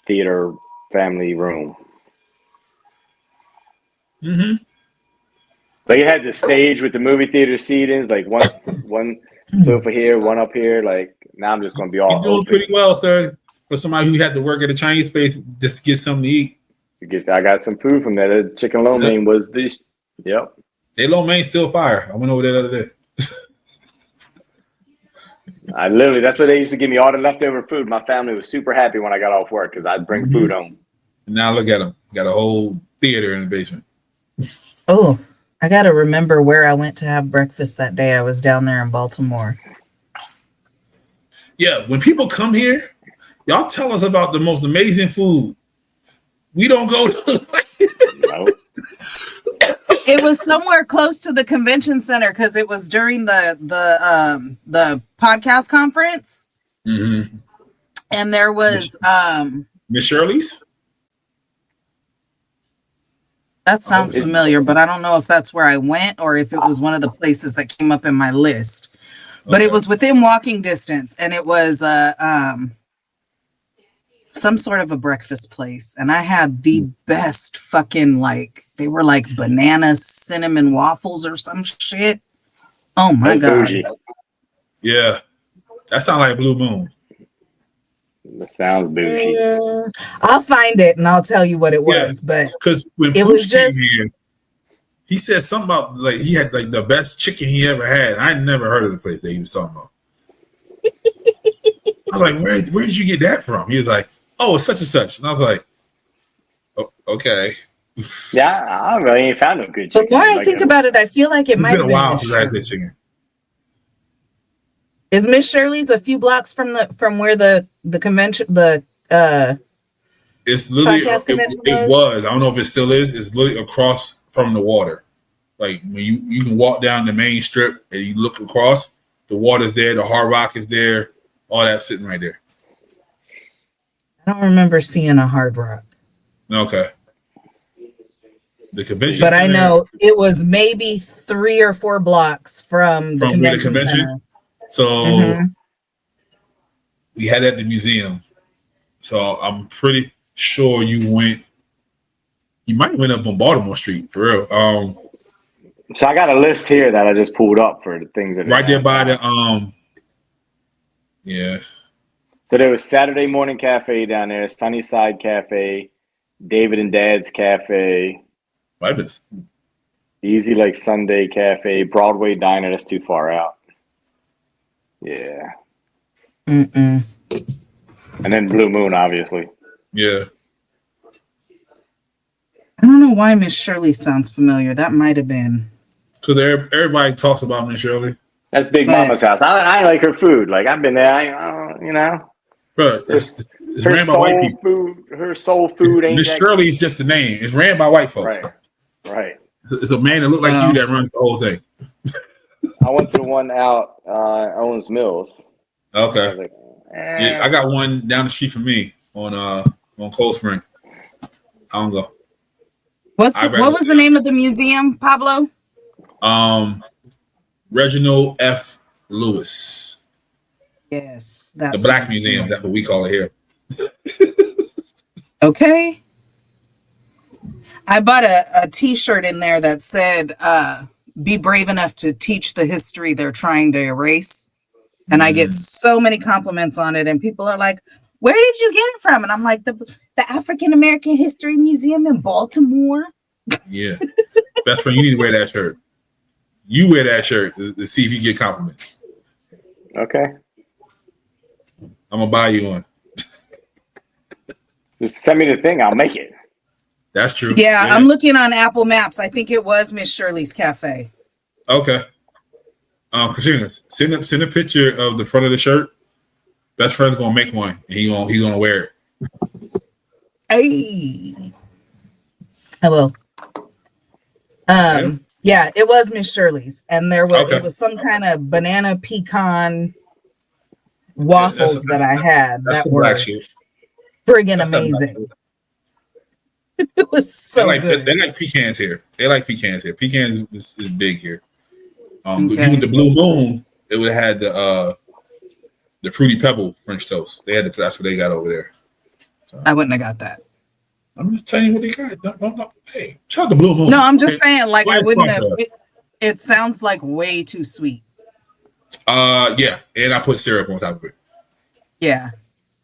theater family room. Mm-hmm. Like it had the stage with the movie theater seatings, like one sofa here, one up here. Like now I'm just going to be all You're doing open. pretty well, sir. For somebody who had to work at a Chinese place just to get something to eat. I got some food from there. The chicken lo mein was this. Yep. They lo mein still fire. I went over there the other day. That's what they used to give me, all the leftover food. My family was super happy when I got off work because I'd bring food home. And now look at them. Got a whole theater in the basement. Oh, I got to remember where I went to have breakfast that day. I was down there in Baltimore. Yeah, when people come here, y'all tell us about the most amazing food. We don't go to. No. It was somewhere close to the convention center because it was during the podcast conference, and there was Miss Shirley's. That sounds familiar, but I don't know if that's where I went or if it was one of the places that came up in my list. But it was within walking distance, and it was some sort of a breakfast place, and I had the best fucking, like, they were like banana cinnamon waffles or some shit. Oh my god! Bougie. Yeah, that sounds like Blue Moon. That sounds bougie. I'll find it and I'll tell you what it was. But because when it was came just here, he said something about like he had like the best chicken he ever had. I never heard of the place that he was talking about. I was like, where did you get that from? He was like, oh, it's such and such. And I was like, oh, okay. Yeah, I really ain't found no good chicken. The more I think about it, I feel like it might have been a while since I had good chicken. Is Miss Shirley's a few blocks from where the convention it's literally it was. I don't know if it still is. It's literally across from the water. Like when you can walk down the main strip and you look across, the water's there, the Hard Rock is there, all that sitting right there. I don't remember seeing a Hard Rock. Okay. The convention but center, I know it was maybe 3 or 4 blocks from the convention center. So we had at the museum. So I'm pretty sure you might have went up on Baltimore Street for real. So I got a list here that I just pulled up for the things that right there by the yeah. So there was Saturday Morning Cafe down there, Sunnyside Cafe, David and Dad's Cafe, Easy Like Sunday Cafe, Broadway Diner. That's too far out. Yeah. And then Blue Moon, obviously. Yeah. I don't know why Miss Shirley sounds familiar. That might have been. Because everybody talks about Miss Shirley. That's Big Mama's house. I like her food. Like, I've been there, you know. Bro, it's ran by white people. Her soul food ain't. Miss Shirley is just the name. It's ran by white folks. Right. It's a man that look like you that runs the whole thing. I went to the one out Owens Mills. Okay. I was like, Yeah, I got one down the street from me on Cold Spring. I don't go. What was the name of the museum, Pablo? Reginald F. Lewis. Yes, the Black Museum. That's what we call it here. Okay. I bought a T-shirt in there that said, "Be brave enough to teach the history they're trying to erase." And I get so many compliments on it, and people are like, "Where did you get it from?" And I'm like, "The African American History Museum in Baltimore." Yeah, best friend, you need to wear that shirt. You wear that shirt to see if you get compliments. Okay. I'm gonna buy you one. Just send me the thing. I'll make it. That's true. Yeah, I'm looking on Apple Maps. I think it was Miss Shirley's Cafe. Okay. Christina, send a picture of the front of the shirt. Best friend's gonna make one, and he's gonna wear it. Hey, I will. Yeah, it was Miss Shirley's, and it was some kind of banana pecan waffles that I had that were friggin' amazing. It was so good. They like pecans here. Pecans is big here. But you with the Blue Moon, it would have had the Fruity Pebble French toast. That's what they got over there. So, I wouldn't have got that. I'm just telling you what they got. Don't, hey, shout out to Blue Moon. No, I'm just saying, like, I wouldn't have. Sponsor us. It sounds like way too sweet. Yeah, and I put syrup on top of it. Yeah,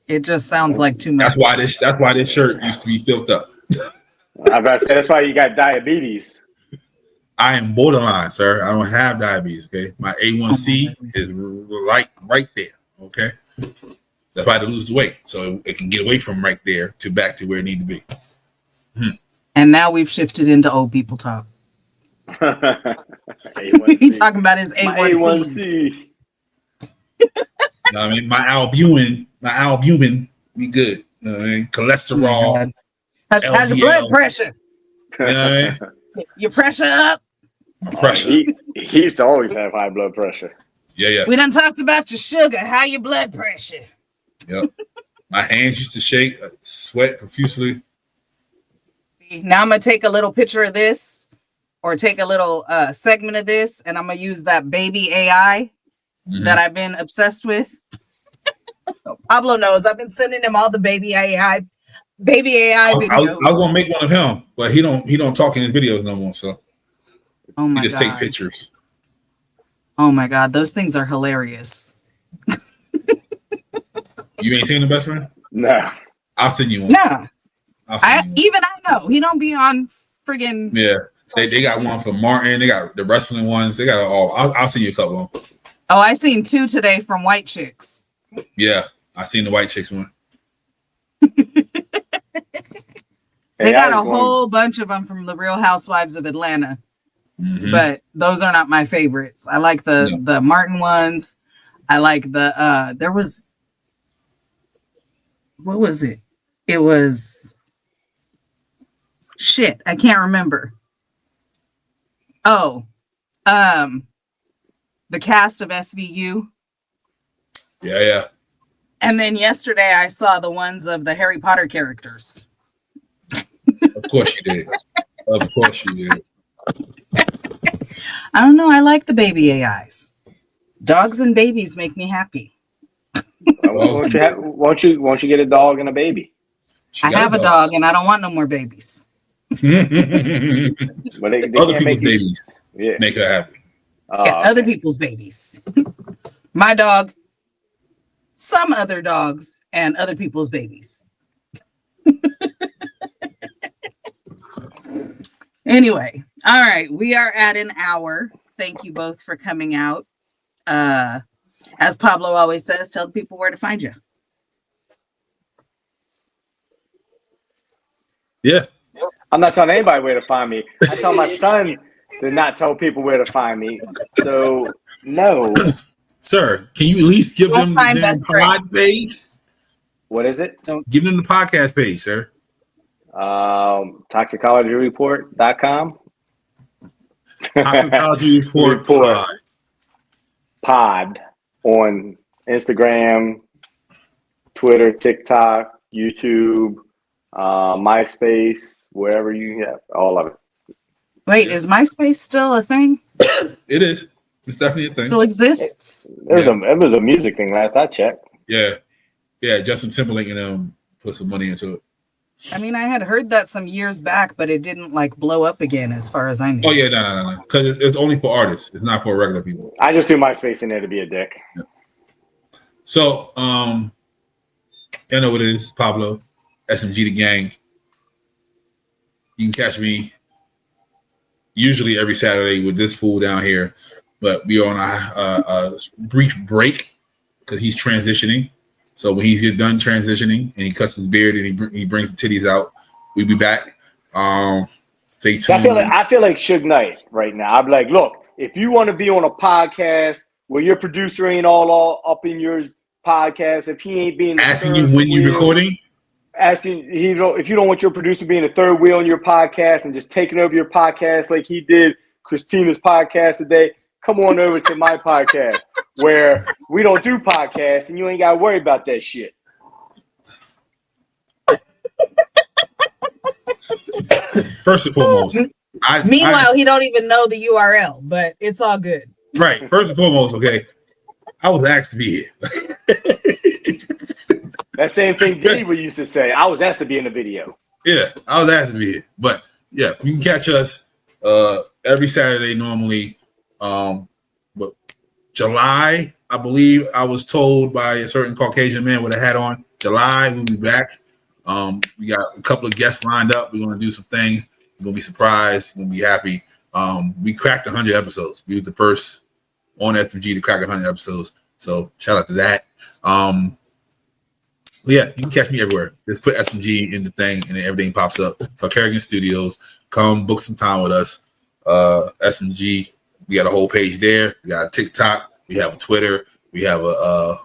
it just sounds like too much. That's why this shirt used to be filled up. I was about to say that's why you got diabetes. I am borderline, sir. I don't have diabetes. Okay, my A1C is right there. Okay, that's why I had to lose the weight, so it can get away from right there to back to where it need to be. And now we've shifted into old people talk. He's talking about his A1C. I mean, my albumin be good. You know what I mean? Cholesterol. How's your blood pressure? You know what I mean? Your pressure up? Pressure. He used to always have high blood pressure. Yeah. We done talked about your sugar. How your blood pressure? Yep. My hands used to shake, sweat profusely. See, now I'm gonna take a little picture of this, or take a little segment of this, and I'm gonna use that baby AI that I've been obsessed with. Pablo knows I've been sending him all the baby AI videos. I was gonna make one of him, but he don't talk in his videos no more. So he just take pictures. Oh my God, those things are hilarious. You ain't seen the best friend? No. I'll send you one. No. I know he don't be on friggin'. Yeah, they got one for Martin. They got the wrestling ones. They got it all. I'll send you a couple of them. Oh, I seen 2 today from White Chicks. Yeah, I seen the White Chicks one. They got a whole bunch of them from the Real Housewives of Atlanta, but those are not my favorites. I like the Martin ones. I like the there was, what was it? It was shit. I can't remember. Oh, the cast of SVU. Yeah. And then yesterday I saw the ones of the Harry Potter characters. Of course you did. Of course you did. I don't know. I like the baby AIs. Dogs and babies make me happy. Won't you get a dog and a baby? I have a dog and I don't want no more babies. But they other people's babies make her happy. Other people's babies. My dog, some other dogs, and other people's babies. Anyway, all right, we are at an hour. Thank you both for coming out. As Pablo always says, tell the people where to find you. Yeah. I'm not telling anybody where to find me. I tell my son to not tell people where to find me. So, no. Sir, can you at least give them the pod page? What is it? Give them the podcast page, sir. ToxicologyReport.com. Toxicology Report Pod on Instagram, Twitter, TikTok, YouTube, MySpace, wherever you have, all of it. Wait, is MySpace still a thing? It is. It's definitely a thing. Still exists. It was a music thing last I checked. Yeah. Justin Timberlake and them put some money into it. I mean, I had heard that some years back, but it didn't like blow up again, as far as I know. Oh yeah, no. Because it's only for artists. It's not for regular people. I just do MySpace in there to be a dick. Yeah. So, you know what it is, Pablo, SMG the gang. You can catch me usually every Saturday with this fool down here, but we are on a brief break because he's transitioning. So when he's done transitioning and he cuts his beard and he brings the titties out, we'll be back. Stay tuned. I feel like Suge Knight right now. I'm like, look, if you want to be on a podcast where your producer ain't all up in your podcast, if he ain't being asking you when you're recording, if you don't want your producer being the third wheel on your podcast and just taking over your podcast like he did Christina's podcast today, come on over to my podcast where we don't do podcasts and you ain't got to worry about that shit. First and foremost, meanwhile, he don't even know the URL, but it's all good. Right. First and foremost, okay. I was asked to be here. That same thing Diddy used to say. I was asked to be in the video. Yeah, I was asked to be here. But yeah, you can catch us every Saturday normally. But July, I believe I was told by a certain Caucasian man with a hat on, July we'll be back. We got a couple of guests lined up. We're going to do some things. You're going to be surprised. You're going to be happy. We cracked 100 episodes. We were the first on SMG to crack 100 episodes. So shout out to that. Yeah, you can catch me everywhere. Just put SMG in the thing and then everything pops up. So Kerrigan Studios, come book some time with us. SMG, we got a whole page there. We got a TikTok. We have a Twitter. We have a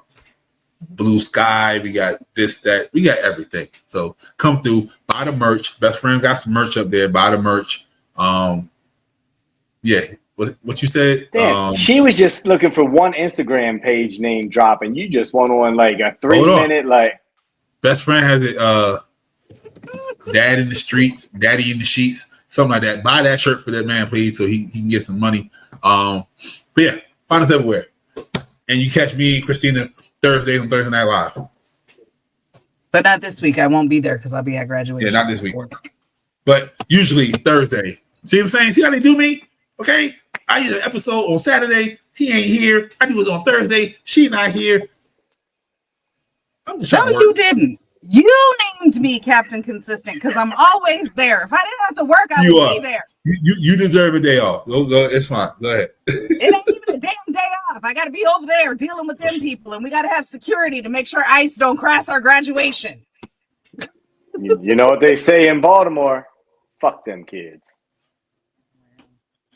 Blue Sky. We got this, that. We got everything. So come through, buy the merch. Best Friend got some merch up there. Buy the merch. Yeah. What you said? Damn, she was just looking for one Instagram page name drop, and you just went on like a 3-minute like. Best Friend has it. Dad in the streets, Daddy in the sheets, something like that. Buy that shirt for that man, please, so he can get some money. But yeah, find us everywhere, and you catch me, Christina, Thursday on Thursday Night Live. But not this week. I won't be there because I'll be at graduation. Yeah, not this week. But usually Thursday. See what I'm saying? See how they do me? Okay. I did an episode on Saturday. He ain't here. I do it on Thursday. She not here. I'm just trying to work. You didn't. You named me Captain Consistent because I'm always there. If I didn't have to work, I would be there. You deserve a day off. Go. It's fine. Go ahead. It ain't even a damn day off. I got to be over there dealing with them people, and we got to have security to make sure ICE don't crash our graduation. You know what they say in Baltimore? Fuck them kids.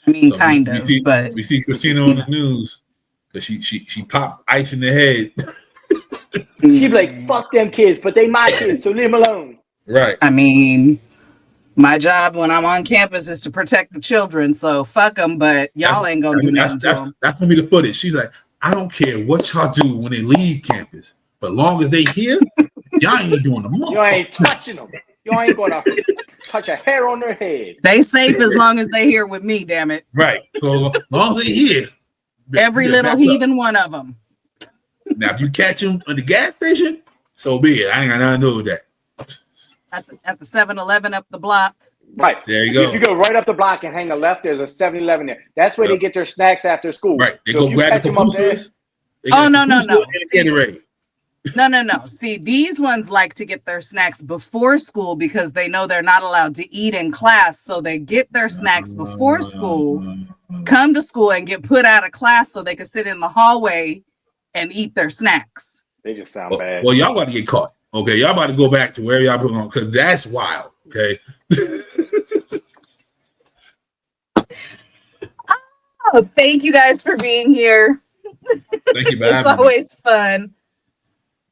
I mean, so but we see Christina on the news because she popped ICE in the head. She be like, "Fuck them kids," but they my kids, so leave them alone. Right. I mean, my job when I'm on campus is to protect the children, so fuck them. But y'all ain't gonna do nothing to them. That's gonna be the footage. She's like, I don't care what y'all do when they leave campus, but long as they here, y'all ain't doing them. You ain't touching them. You ain't gonna touch a hair on their head. They safe as long as they here with me, damn it. Right. So long as they here. Every little heathen one of them. Now, if you catch them at the gas station, so be it. I ain't got nothing to do with that. At the 7-Eleven up the block. Right. There you go. If you go right up the block and hang a left, there's a 7-Eleven there. That's where they get their snacks after school. Right. They go grab the pupusas. Oh, no. No. See, these ones like to get their snacks before school because they know they're not allowed to eat in class. So they get their snacks before school, come to school and get put out of class so they can sit in the hallway and eat their snacks. They just sound bad. Well, y'all about to get caught. Okay, y'all about to go back to where y'all belong because that's wild. Okay. Oh, thank you guys for being here. Thank you, It's always fun.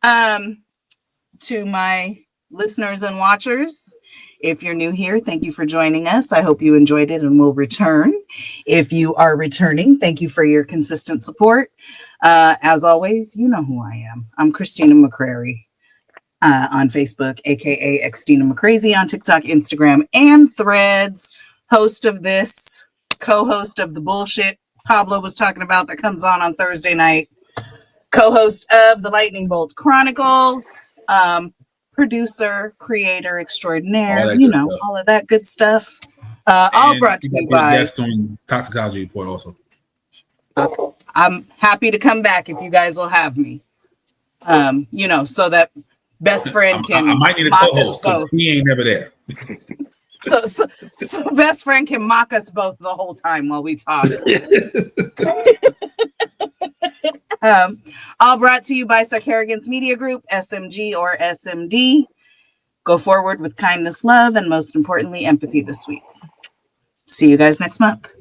To my listeners and watchers, if you're new here, thank you for joining us. I hope you enjoyed it and will return. If you are returning, thank you for your consistent support. As always, you know who I am. I'm XtinaMcCrazy on Facebook, aka XtinaMcCrazy on TikTok, Instagram, and Threads. Host of this, co-host of the bullshit Pablo was talking about that comes on Thursday night. Co-host of the Lightning Bolt Chronicles, producer, creator extraordinaire, all of that good stuff. All brought to you by guest on Toxicology Report also. I'm happy to come back if you guys will have me. So that Best Friend can I might need a co-host because he ain't never there. So Best Friend can mock us both the whole time while we talk. All brought to you by Sir Kerrigan's Media Group, SMG or SMD. Go forward with kindness, love, and most importantly, empathy this week. See you guys next month.